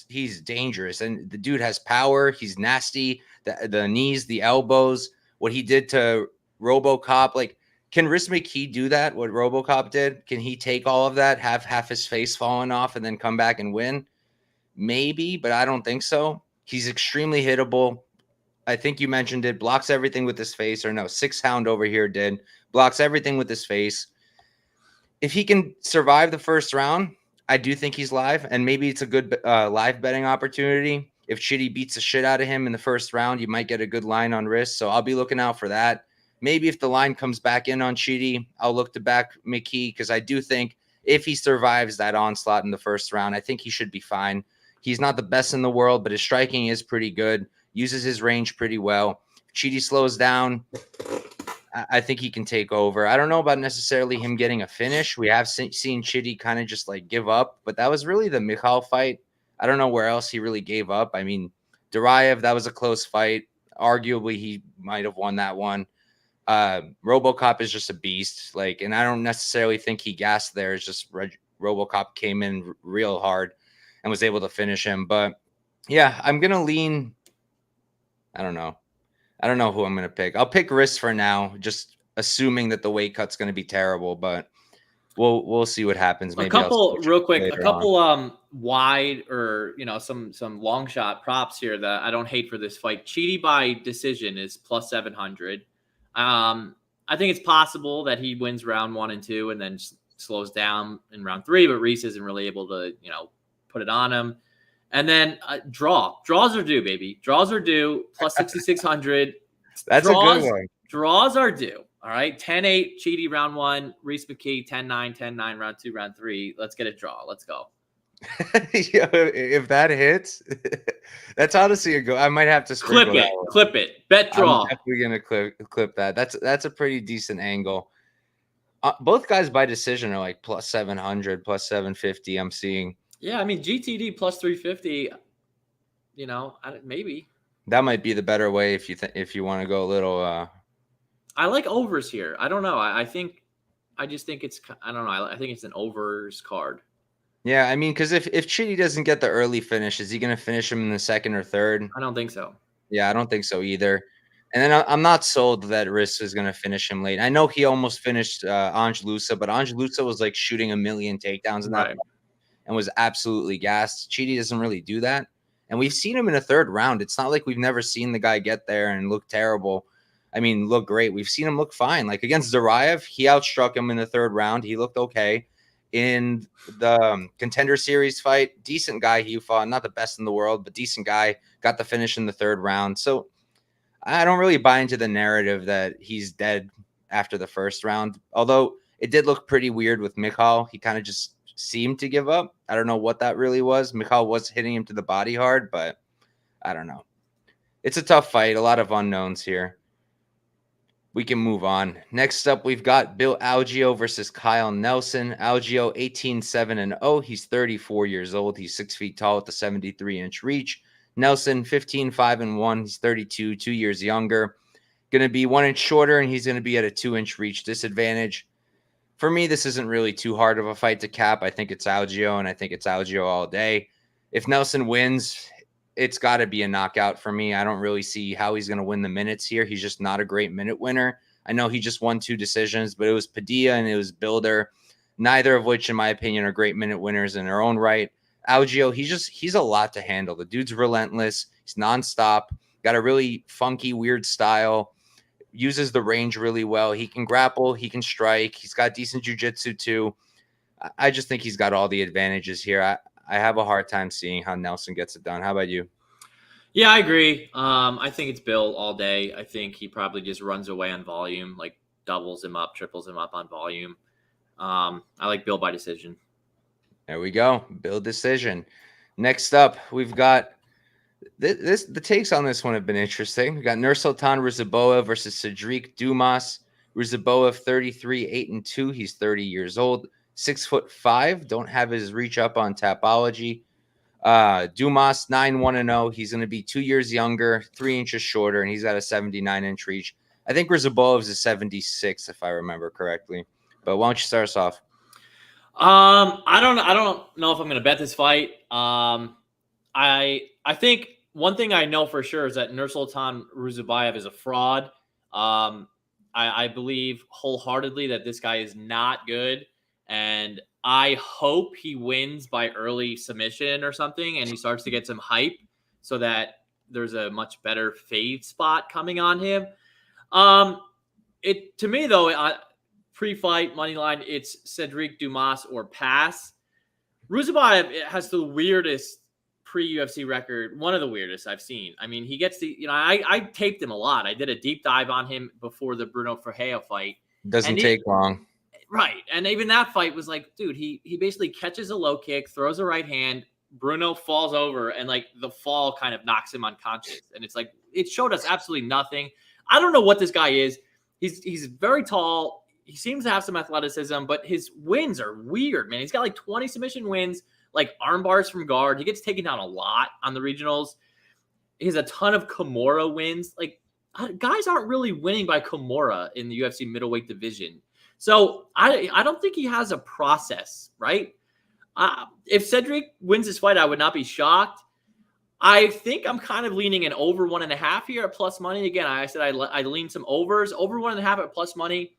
he's dangerous, and the dude has power. He's nasty. The knees, the elbows, what he did to RoboCop. Like, can Rhys McKee do that? What RoboCop did? Can he take all of that, have half his face falling off, and then come back and win? Maybe, but I don't think so. He's extremely hittable. I think you mentioned it. Blocks everything with his face, or no, 6-hound over here did. Blocks everything with his face. If he can survive the first round, I do think he's live, and maybe it's a good live betting opportunity. If Chidi beats the shit out of him in the first round, you might get a good line on Rhys, so I'll be looking out for that. Maybe if the line comes back in on Chidi, I'll look to back McKee, because I do think if he survives that onslaught in the first round, I think he should be fine. He's not the best in the world, but his striking is pretty good. Uses his range pretty well. If Chidi slows down, I think he can take over. I don't know about necessarily him getting a finish. We have seen Chidi kind of just like give up, but that was really the Michal fight. I don't know where else he really gave up. I mean, Duraev, that was a close fight. Arguably, he might have won that one. RoboCop is just a beast. Like, and I don't necessarily think he gassed there. It's just RoboCop came in real hard and was able to finish him. But yeah, I'm gonna lean. I don't know who I'm going to pick. I'll pick Rhys for now, just assuming that the weight cut's going to be terrible, but we'll see what happens. Maybe a couple wide or some long shot props here that I don't hate for this fight. Chidi by decision is plus 700. I think it's possible that he wins round 1 and 2 and then slows down in round 3, but Rhys isn't really able to put it on him. And then draws are due, baby. Draws are due, plus 6,600. That's draws, a good one. Draws are due. All right. 10-8, Chidi round 1, Rhys McKee 10-9, 10-9, round 2, round 3. Let's get a draw. Let's go. If that hits, that's honestly a go. I might have to clip it. Bet draw. I'm definitely gonna clip that. That's a pretty decent angle. Both guys by decision are like plus 700, plus 750. I'm seeing. Yeah, I mean GTD plus 350. Maybe that might be the better way if you want to go a little. I like overs here. I don't know. I just think it's. I don't know. I think it's an overs card. Yeah, I mean, because if Chidi doesn't get the early finish, is he going to finish him in the second or third? I don't think so. Yeah, I don't think so either. And then I'm not sold that Rhys is going to finish him late. I know he almost finished Angelusa, but Angelusa was like shooting a million takedowns in that fight and was absolutely gassed. Chidi doesn't really do that. And we've seen him in a third round. It's not like we've never seen the guy get there and look terrible. I mean, look great. We've seen him look fine. Like against Duraev, he outstruck him in the third round. He looked okay. In the Contender Series fight, decent guy he fought. Not the best in the world, but decent guy. Got the finish in the third round. So I don't really buy into the narrative that he's dead after the first round. Although it did look pretty weird with Michal. He kind of just seemed to give up. I don't know what that really was. Michal was hitting him to the body hard, but I don't know. It's a tough fight. A lot of unknowns here. We can move on. Next up, we've got Bill Algeo versus Kyle Nelson. Algeo 18-7-0. He's 34 years old. He's 6 feet tall with a 73-inch reach. Nelson 15-5-1. He's 32, 2 years younger. Going to be 1 inch shorter, and he's going to be at a 2-inch reach disadvantage. For me, this isn't really too hard of a fight to cap. I think it's Algeo, and I think it's Algeo all day. If Nelson wins, it's got to be a knockout for me. I don't really see how he's going to win the minutes here. He's just not a great minute winner. I know he just won 2 decisions, but it was Padilla and it was Bilder, neither of which, in my opinion, are great minute winners in their own right. Algeo, he's a lot to handle. The dude's relentless. He's nonstop. Got a really funky, weird style. Uses the range really well. He can grapple. He can strike. He's got decent jiu-jitsu too. I just think he's got all the advantages here. I have a hard time seeing how Nelson gets it done. How about you? Yeah, I agree. I think it's Bill all day. I think he probably just runs away on volume, like doubles him up, triples him up on volume. I like Bill by decision. There we go. Bill decision. Next up, we've got the takes on this one have been interesting. We got Nursulton Ruziboev versus Cedric Dumas. Ruziboev 33-8-2. He's 30 years old. 6'5". Don't have his reach up on Tapology. Dumas 9-1-0. He's going to be 2 years younger, 3 inches shorter, and he's got a 79-inch reach. I think Ruziboev's is 76, if I remember correctly. But why don't you start us off? I don't know if I'm going to bet this fight. I think one thing I know for sure is that Nursulton Ruziboev is a fraud. I believe wholeheartedly that this guy is not good. And I hope he wins by early submission or something, and he starts to get some hype so that there's a much better fade spot coming on him. To me though, pre-fight money line, it's Cedric Dumas or pass. Ruziboev has the weirdest pre-UFC record, one of the weirdest I've seen. I mean, he gets I taped him a lot. I did a deep dive on him before the Bruno Ferreira fight. Doesn't take long. Right. And even that fight was like, dude, he basically catches a low kick, throws a right hand. Bruno falls over, and like the fall kind of knocks him unconscious. And it's like, it showed us absolutely nothing. I don't know what this guy is. He's very tall. He seems to have some athleticism, but his wins are weird, man. He's got like 20 submission wins, like arm bars from guard. He gets taken down a lot on the regionals. He has a ton of Kimura wins. Like, guys aren't really winning by Kimura in the UFC middleweight division. So I don't think he has a process, right? If Cedric wins this fight, I would not be shocked. I think I'm kind of leaning an over 1.5 here at plus money. Again, I said I lean some overs. Over 1.5 at plus money.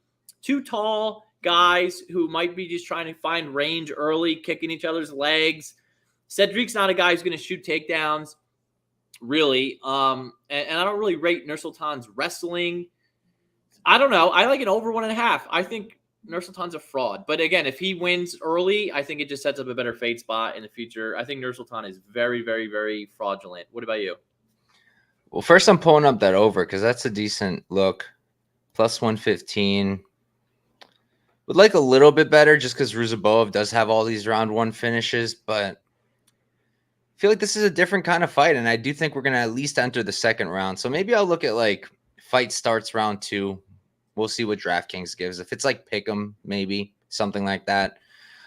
Two tall guys who might be just trying to find range early, kicking each other's legs. Cedric's not a guy who's going to shoot takedowns, really. And I don't really rate Nursulton's wrestling. I don't know. I like an over 1.5. I think Nursulton's a fraud. But again, if he wins early, I think it just sets up a better fade spot in the future. I think Nursulton is very, very, very fraudulent. What about you? Well, first I'm pulling up that over because that's a decent look. Plus 115. Would like a little bit better just because Ruziboev does have all these round one finishes, but I feel like this is a different kind of fight, and I do think we're going to at least enter the second round. So maybe I'll look at like fight starts round 2. We'll see what DraftKings gives. If it's like pick'em, maybe something like that.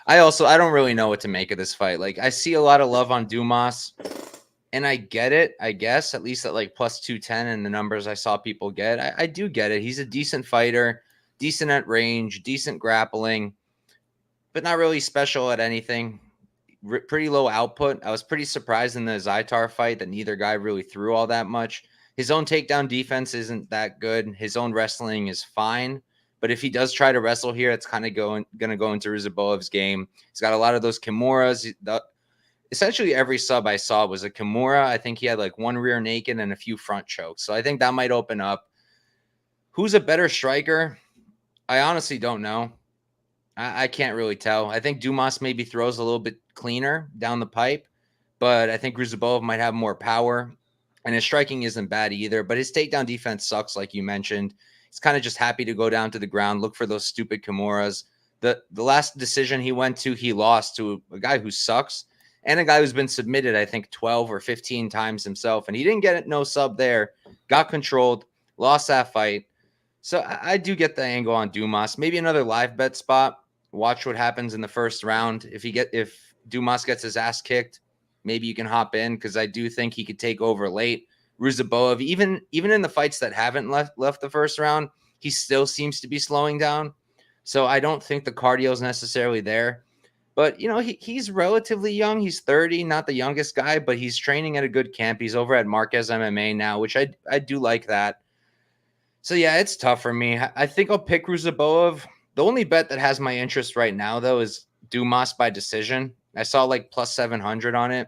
I don't really know what to make of this fight. Like, I see a lot of love on Dumas, and I get it, I guess, at least at like plus 210 and the numbers I saw people get. I do get it. He's a decent fighter, decent at range, decent grappling, but not really special at anything. Pretty low output. I was pretty surprised in the Zaitar fight that neither guy really threw all that much. His own takedown defense isn't that good. His own wrestling is fine. But if he does try to wrestle here, it's kind of going to go into Ruziboev's game. He's got a lot of those Kimuras. Essentially every sub I saw was a Kimura. I think he had like one rear naked and a few front chokes. So I think that might open up. Who's a better striker? I honestly don't know. I can't really tell. I think Dumas maybe throws a little bit cleaner down the pipe, but I think Ruziboev might have more power. And his striking isn't bad either, but his takedown defense sucks, like you mentioned. He's kind of just happy to go down to the ground, look for those stupid Kimuras. The last decision he went to, he lost to a guy who sucks and a guy who's been submitted, I think, 12 or 15 times himself. And he didn't get it, no sub there, got controlled, lost that fight. So I do get the angle on Dumas. Maybe another live bet spot. Watch what happens in the first round. If Dumas gets his ass kicked, maybe you can hop in because I do think he could take over late. Ruziboev, even in the fights that haven't left the first round, he still seems to be slowing down. So I don't think the cardio is necessarily there. But, he's relatively young. He's 30, not the youngest guy, but he's training at a good camp. He's over at Marquez MMA now, which I do like that. So, yeah, it's tough for me. I think I'll pick Ruziboev. The only bet that has my interest right now, though, is Dumas by decision. I saw like plus 700 on it.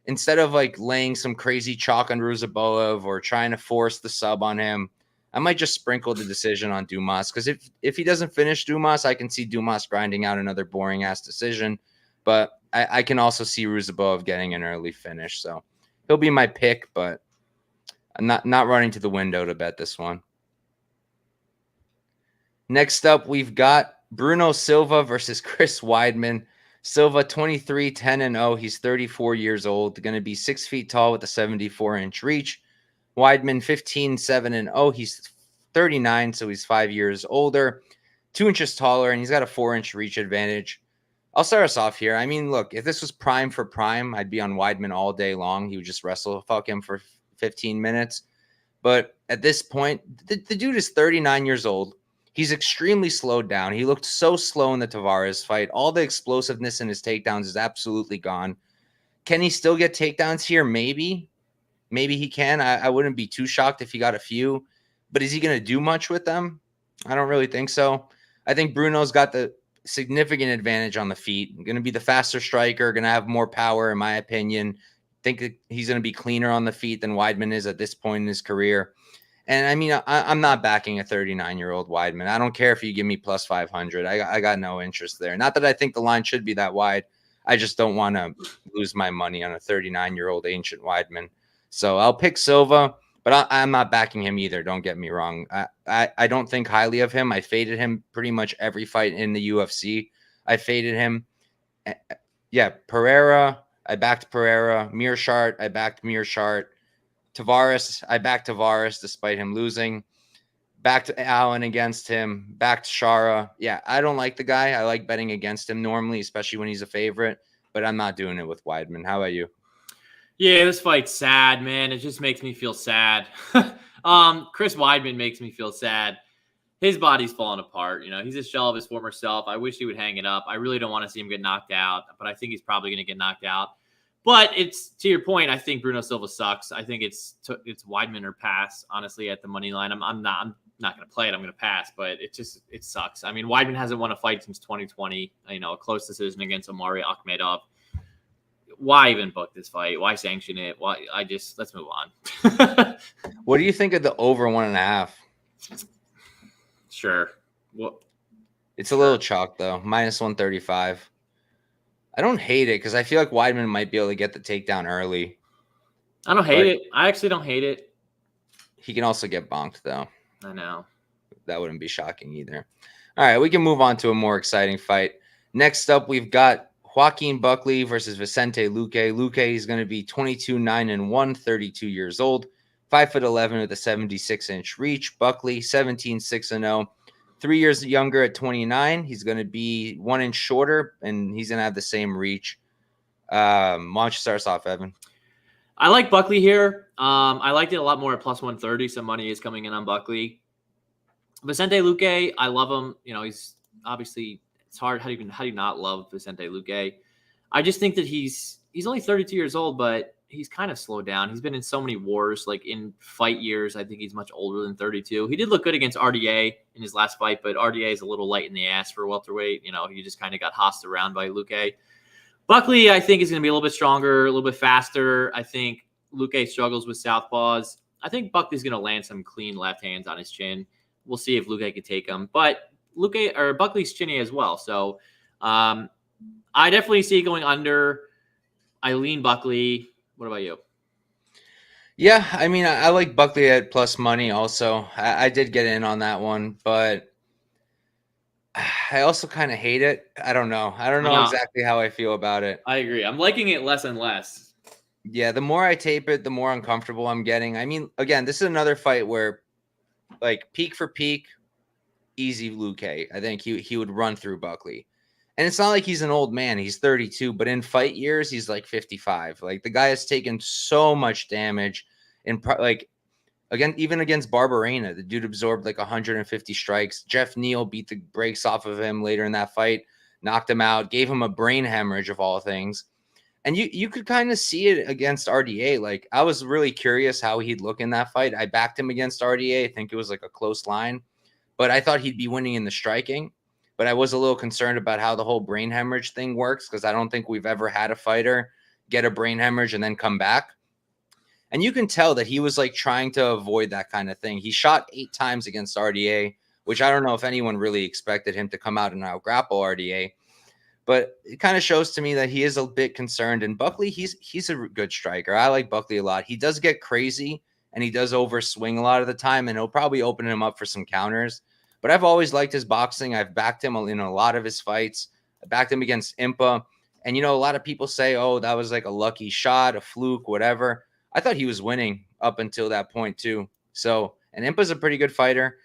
Instead of like laying some crazy chalk on Ruziboev or trying to force the sub on him, I might just sprinkle the decision on Dumas. Because if he doesn't finish Dumas, I can see Dumas grinding out another boring ass decision. But I can also see Ruziboev getting an early finish. So he'll be my pick, but I'm not running to the window to bet this one. Next up, we've got Bruno Silva versus Chris Weidman. Silva, 23, 10-0. He's 34 years old. Going to be 6 feet tall with a 74-inch reach. Weidman, 15, 7-0. He's 39, so he's 5 years older. 2 inches taller, and he's got a 4-inch reach advantage. I'll start us off here. I mean, look, if this was prime for prime, I'd be on Weidman all day long. He would just fuck him for 15 minutes. But at this point, the dude is 39 years old. He's extremely slowed down. He looked so slow in the Tavares fight. All the explosiveness in his takedowns is absolutely gone. Can he still get takedowns here? Maybe. Maybe he can. I wouldn't be too shocked if he got a few. But is he going to do much with them? I don't really think so. I think Bruno's got the significant advantage on the feet. Going to be the faster striker, going to have more power, in my opinion. Think that he's going to be cleaner on the feet than Weidman is at this point in his career. And I mean, I'm not backing a 39-year-old Weidman. I don't care if you give me plus 500. I got no interest there. Not that I think the line should be that wide. I just don't want to lose my money on a 39-year-old ancient Weidman. So I'll pick Silva. But I'm not backing him either. Don't get me wrong. I don't think highly of him. I faded him pretty much every fight in the UFC. I faded him. Yeah, Pereira. I backed Pereira. Mearshart. I backed Mearshart. Tavares. I backed Tavares despite him losing. Backed Allen against him. Backed Shara. Yeah, I don't like the guy. I like betting against him normally, especially when he's a favorite. But I'm not doing it with Weidman. How about you? Yeah, this fight's sad, man. It just makes me feel sad. Chris Weidman makes me feel sad. His body's falling apart. He's a shell of his former self. I wish he would hang it up. I really don't want to see him get knocked out, but I think he's probably going to get knocked out. But it's to your point. I think Bruno Silva sucks. I think it's Weidman or pass. Honestly, at the money line, I'm not going to play it. I'm going to pass. But it sucks. I mean, Weidman hasn't won a fight since 2020. A close decision against Omari Akhmedov. Why even book this fight? Why sanction it? Let's move on. What do you think of the over 1.5? Sure. Well, it's a little chalk though. -135. I don't hate it because I feel like Weidman might be able to get the takedown early. I don't hate it. I actually don't hate it. He can also get bonked though. I know. That wouldn't be shocking either. All right, we can move on to a more exciting fight. Next up, we've got Joaquin Buckley versus Vicente Luque. Luque is going to be 22-9-1, 32 years old, 5'11" with a 76-inch reach. Buckley 17-6-0, 3 years younger at 29. He's going to be 1 inch shorter, and he's going to have the same reach. Why don't you start us off, Evan? I like Buckley here. I liked it a lot more at +130. Some money is coming in on Buckley. Vicente Luque, I love him. He's obviously. It's hard. How do you not love Vicente Luque? I just think that he's only 32 years old, but he's kind of slowed down. He's been in so many wars, like in fight years. I think he's much older than 32. He did look good against RDA in his last fight, but RDA is a little light in the ass for welterweight. He just kind of got hossed around by Luque. Buckley, I think, is going to be a little bit stronger, a little bit faster. I think Luque struggles with southpaws. I think Buckley's going to land some clean left hands on his chin. We'll see if Luque can take them, but Buckley's chinny as well. So I definitely see it going under. I lean Buckley. What about you? Yeah, I mean, I like Buckley at plus money also. I did get in on that one, but I also kind of hate it. I don't know. I don't know exactly how I feel about it. I agree. I'm liking it less and less. Yeah, the more I tape it, the more uncomfortable I'm getting. I mean, again, this is another fight where, like, peak for peak, easy Luque. I think he would run through Buckley. And it's not like he's an old man. He's 32, but in fight years, he's like 55. Like, the guy has taken so much damage. Again, even against Barberena, the dude absorbed like 150 strikes. Jeff Neal beat the brakes off of him later in that fight, knocked him out, gave him a brain hemorrhage of all things. And you could kind of see it against RDA. Like, I was really curious how he'd look in that fight. I backed him against RDA. I think it was like a close line. But I thought he'd be winning in the striking. But I was a little concerned about how the whole brain hemorrhage thing works because I don't think we've ever had a fighter get a brain hemorrhage and then come back. And you can tell that he was like trying to avoid that kind of thing. He shot 8 times against RDA, which I don't know if anyone really expected him to come out and out grapple RDA. But it kind of shows to me that he is a bit concerned. And Buckley, he's a good striker. I like Buckley a lot. He does get crazy and he does overswing a lot of the time, and he'll probably open him up for some counters. But I've always liked his boxing. I've backed him in a lot of his fights. I backed him against Impa. And, a lot of people say, oh, that was like a lucky shot, a fluke, whatever. I thought he was winning up until that point too. So, and Impa's a pretty good fighter.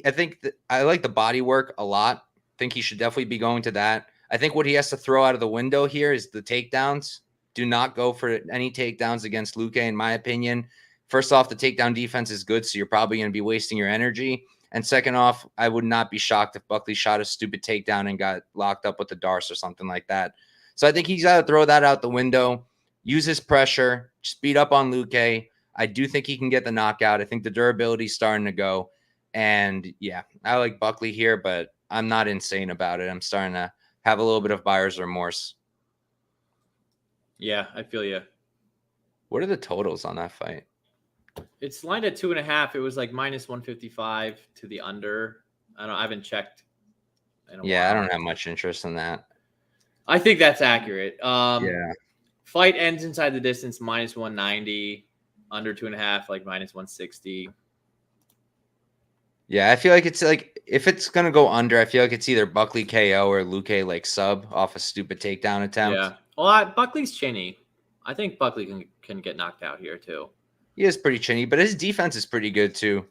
I think I like the body work a lot. I think he should definitely be going to that. I think what he has to throw out of the window here is the takedowns. Do not go for any takedowns against Luque, in my opinion. First off, the takedown defense is good, so you're probably going to be wasting your energy. And second off, I would not be shocked if Buckley shot a stupid takedown and got locked up with the Darce or something like that. So I think he's got to throw that out the window, use his pressure, speed up on Luque. I do think he can get the knockout. I think the durability is starting to go. And, yeah, I like Buckley here, but I'm not insane about it. I'm starting to have a little bit of buyer's remorse. Yeah, I feel you. What are the totals on that fight? It's lined at 2.5. It was like -155 to the under. I haven't checked. I don't have much interest in that. I think that's accurate. Yeah. Fight ends inside the distance, -190. under 2.5, like minus 160. Yeah, I feel like it's like if it's gonna go under, I feel like it's either Buckley KO or Luke like sub off a stupid takedown attempt. Yeah. Well, Buckley's chinny. I think Buckley can get knocked out here too. He is pretty chinny, but his defense is pretty good too.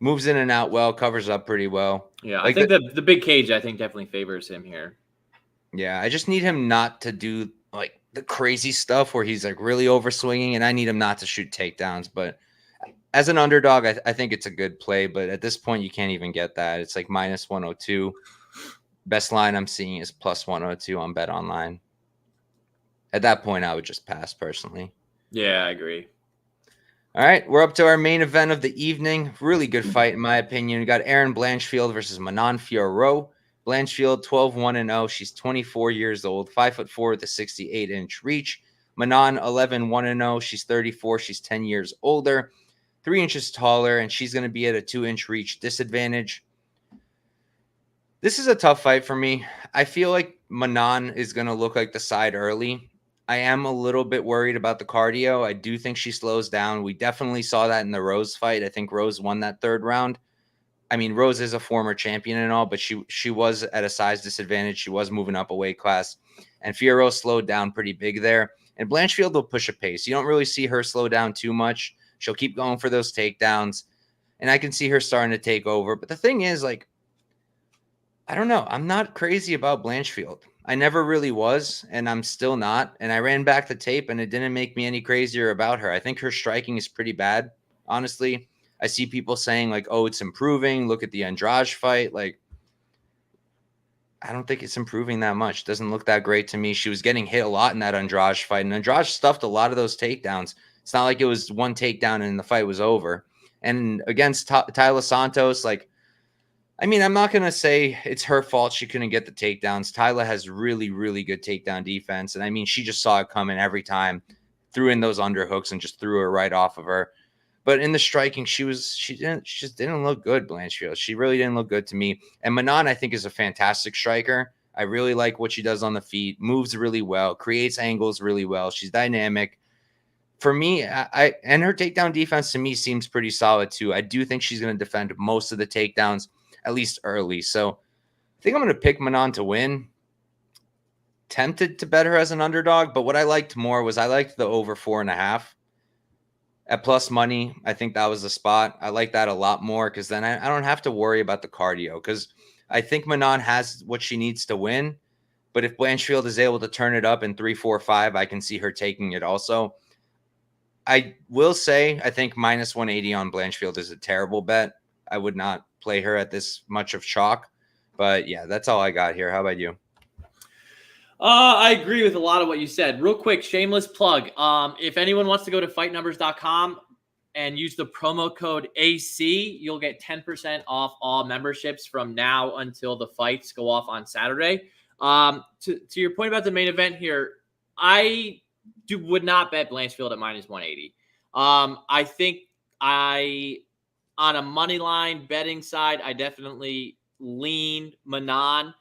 Moves in and out well, covers up pretty well. Yeah, like I think the big cage, I think, definitely favors him here. Yeah, I just need him not to do like the crazy stuff where he's like really overswinging, and I need him not to shoot takedowns. But as an underdog, I think it's a good play. But at this point, you can't even get that. It's like minus 102. Best line I'm seeing is plus 102 on Bet Online. At that point, I would just pass personally. Yeah, I agree. All right, we're up to our main event of the evening. Really good fight, in my opinion. We got Erin Blanchfield versus Manon Fiorot. Blanchfield, 12-1-0. She's 24 years old, 5'4" with a 68-inch reach. Manon, 11-1-0. She's 34. She's 10 years older, 3 inches taller, and she's going to be at a 2-inch reach disadvantage. This is a tough fight for me. I feel like Manon is going to look like the side early. I am a little bit worried about the cardio. I do think she slows down. We definitely saw that in the Rose fight. I think Rose won that third round. I mean, Rose is a former champion and all, but she was at a size disadvantage. She was moving up a weight class, and Fiorot slowed down pretty big there. And Blanchfield will push a pace. You don't really see her slow down too much. She'll keep going for those takedowns, and I can see her starting to take over. But the thing is, like, I don't know. I'm not crazy about Blanchfield. I never really was, and I'm still not. And I ran back the tape, and it didn't make me any crazier about her. I think her striking is pretty bad, honestly. I see people saying, like, oh, it's improving. Look at the Andrade fight. Like, I don't think it's improving that much. Doesn't look that great to me. She was getting hit a lot in that Andrade fight, and Andrade stuffed a lot of those takedowns. It's not like it was one takedown and the fight was over. And against Taila Santos, like, I mean, I'm not going to say it's her fault she couldn't get the takedowns. Taila has really, really good takedown defense. And I mean, she just saw it coming every time, threw in those underhooks and just threw her right off of her. But in the striking, she just didn't look good, Blanchfield. She really didn't look good to me. And Manon, I think, is a fantastic striker. I really like what she does on the feet, moves really well, creates angles really well. She's dynamic. For me, and her takedown defense to me seems pretty solid too. I do think she's going to defend most of the takedowns, at least early. So I think I'm going to pick Manon to win. Tempted to bet her as an underdog, but what I liked more was I liked the over 4.5. At plus money, I think that was the spot. I like that a lot more because then I don't have to worry about the cardio because I think Manon has what she needs to win. But if Blanchfield is able to turn it up in 3, 4, 5, I can see her taking it also. I will say I think minus 180 on Blanchfield is a terrible bet. I would not play her at this much of chalk. But yeah, that's all I got here. How about you? I agree with a lot of what you said. Real quick, shameless plug. If anyone wants to go to fightnumbers.com and use the promo code AC, you'll get 10% off all memberships from now until the fights go off on Saturday. To your point about the main event here, I would not bet Blanchfield at minus 180. I think on a money line betting side, I definitely lean Manon.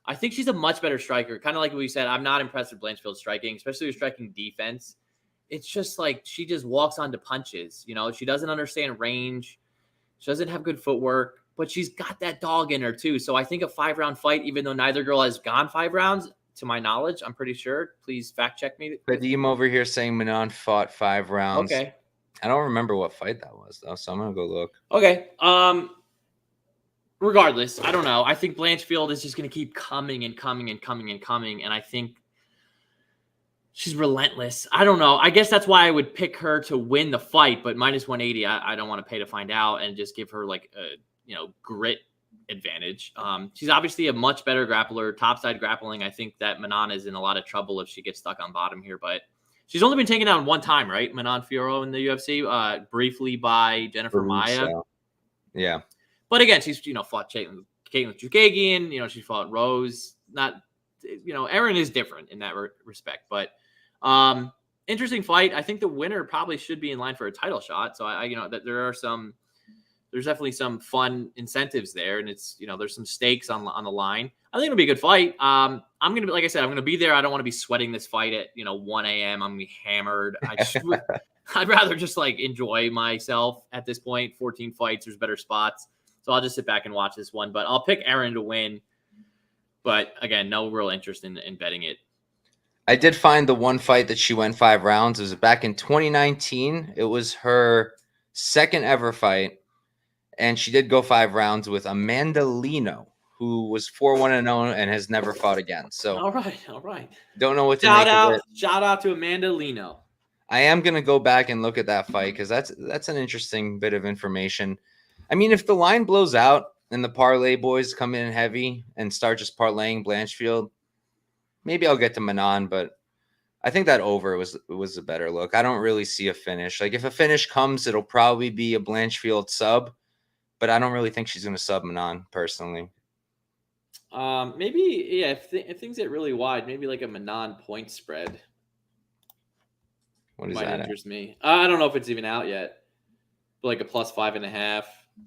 I think she's a much better striker. Kind of like we said, I'm not impressed with Blanchfield's striking, especially with striking defense. It's just like she just walks onto punches. You know, she doesn't understand range. She doesn't have good footwork, but she's got that dog in her too. So I think a 5-round fight, even though neither girl has gone 5 rounds, to my knowledge, I'm pretty sure. Please fact check me. Kadeem over here saying Manon fought 5 rounds. Okay. I don't remember what fight that was though, so I'm gonna go look. Okay. Regardless, I don't know. I think Blanchfield is just going to keep coming and coming and coming and coming. And I think she's relentless. I don't know. I guess that's why I would pick her to win the fight. But minus 180, I don't want to pay to find out and just give her like a, grit advantage. She's obviously a much better grappler, topside grappling. I think that Manon is in a lot of trouble if she gets stuck on bottom here. But she's only been taken down one time, right? Manon Fiorot in the UFC, briefly by Jennifer Maia. Yeah. But again, she's, fought Caitlin Chukagian, she fought Rose. Not, Erin is different in that respect. But interesting fight. I think the winner probably should be in line for a title shot. So, that there's definitely some fun incentives there. And it's, there's some stakes on the line. I think it'll be a good fight. I'm going to be, like I said, I'm going to be there. I don't want to be sweating this fight at, 1 a.m. I'm going to be hammered. I'd rather just like enjoy myself at this point. 14 fights, there's better spots. So I'll just sit back and watch this one. But I'll pick Erin to win. But again, no real interest in betting it. I did find the one fight that she went 5 rounds. It was back in 2019. It was her second ever fight. And she did go 5 rounds with Amanda Lino, who was 4-1-0 and has never fought again. So all right. Don't know what to make of it. Shout out to Amanda Lino. I am gonna go back and look at that fight because that's an interesting bit of information. I mean, if the line blows out and the parlay boys come in heavy and start just parlaying Blanchfield, maybe I'll get to Manon, but I think that over was a better look. I don't really see a finish. Like if a finish comes, it'll probably be a Blanchfield sub, but I don't really think she's gonna sub Manon personally. Maybe if things get really wide, maybe like a Manon point spread. What is might that? Interest me. I don't know if it's even out yet. But like a +5.5.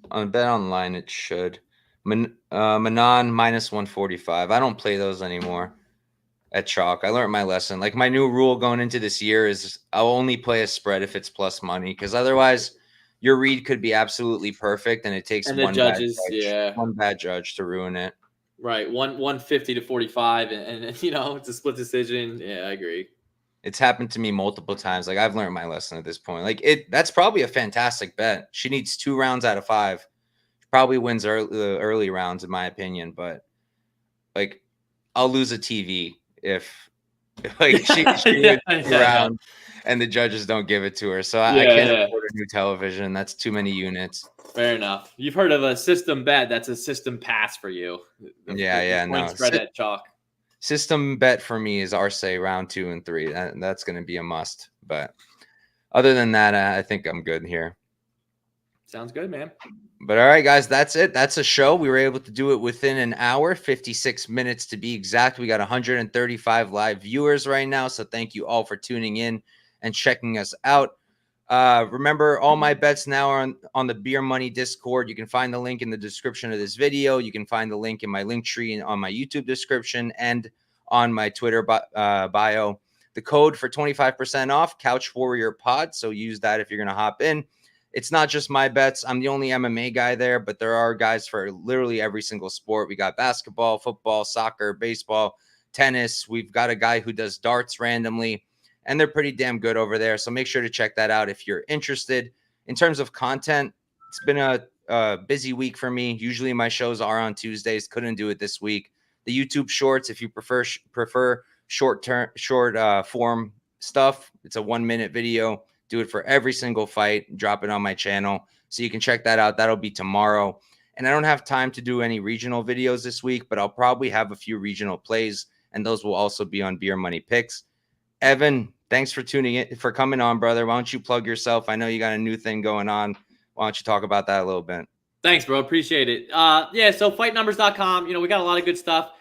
On Bet Online, it should. Manon -145. I don't play those anymore at chalk. I learned my lesson. Like my new rule going into this year is I'll only play a spread if it's plus money because otherwise your read could be absolutely perfect and it takes one bad judge to ruin it. Right, 150 to 45, and it's a split decision. Yeah, I agree. It's happened to me multiple times. Like I've learned my lesson at this point. Like that's probably a fantastic bet. She needs 2 rounds out of 5. She probably wins early rounds in my opinion, but like I'll lose a TV if like she wins 2 rounds and the judges don't give it to her. So I can't afford a new television. That's too many units. Fair enough. You've heard of a system bet. That's a system pass for you. No. Spread at chalk. System bet for me is Arce round 2 and 3. That's going to be a must. But other than that, I think I'm good here. Sounds good, man. But all right, guys, that's it. That's a show. We were able to do it within an hour, 56 minutes to be exact. We got 135 live viewers right now. So thank you all for tuning in and checking us out. Remember, all my bets now are on the Beer Money Discord. You can find the link in the description of this video. You can find the link in my link tree and on my YouTube description and on my Twitter bio. The code for 25% off, Couch Warrior Pod. So use that if you're going to hop in. It's not just my bets. I'm the only MMA guy there, but there are guys for literally every single sport. We got basketball, football, soccer, baseball, tennis. We've got a guy who does darts randomly. And they're pretty damn good over there. So make sure to check that out if you're interested. In terms of content, it's been a busy week for me. Usually my shows are on Tuesdays. Couldn't do it this week. The YouTube shorts, if you prefer short form stuff, it's a 1-minute video. Do it for every single fight. Drop it on my channel. So you can check that out. That'll be tomorrow. And I don't have time to do any regional videos this week, but I'll probably have a few regional plays. And those will also be on Beer Money Picks. Evan, thanks for tuning in, for coming on, brother. Why don't you plug yourself? I know you got a new thing going on. Why don't you talk about that a little bit? Thanks, bro. Appreciate it. So fightnumbers.com, we got a lot of good stuff.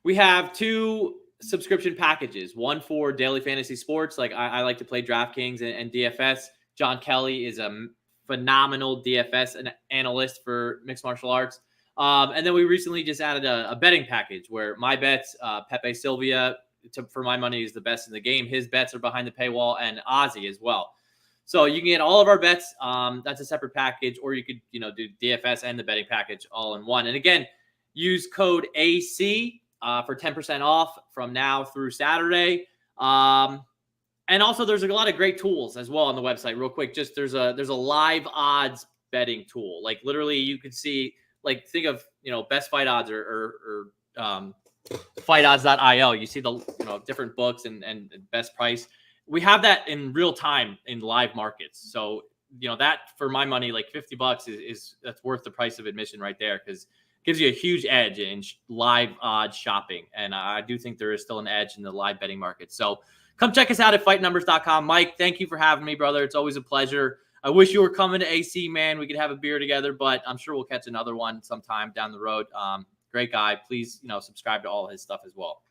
We have 2 subscription packages, one for daily fantasy sports. Like I like to play DraftKings and DFS. John Kelly is a phenomenal DFS analyst for mixed martial arts. And then we recently just added a betting package where my bets, Pepe Silvia, for my money, is the best in the game. His bets are behind the paywall, and Ozzy as well. So you can get all of our bets. That's a separate package, or you could, do DFS and the betting package all in one. And again, use code AC for 10% off from now through Saturday. And also, there's a lot of great tools as well on the website. Real quick, just there's a live odds betting tool. Like literally, you could see, like, think of best fight odds or fightodds.io. You see the different books and best price. We have that in real time in live markets. So that, for my money, like $50 is that's worth the price of admission right there, because it gives you a huge edge in live odds shopping. And I do think there is still an edge in the live betting market. So come check us out at fightnumbers.com. Mike, thank you for having me, brother. It's always a pleasure. I wish you were coming to AC, man. We could have a beer together, but I'm sure we'll catch another one sometime down the road. Great guy. Please, subscribe to all his stuff as well.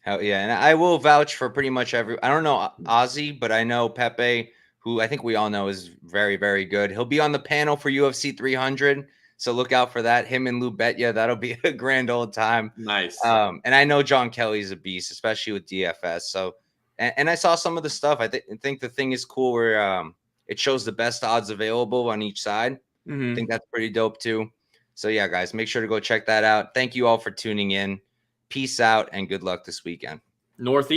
Hell yeah. And I will vouch for pretty much I don't know Ozzy, but I know Pepe, who I think we all know is very, very good. He'll be on the panel for UFC 300. So look out for that. Him and Lupita. That'll be a grand old time. Nice. And I know John Kelly's a beast, especially with DFS. So, and I saw some of the stuff. I think the thing is cool where It shows the best odds available on each side. Mm-hmm. I think that's pretty dope too. So yeah, guys, make sure to go check that out. Thank you all for tuning in. Peace out and good luck this weekend. Northeast.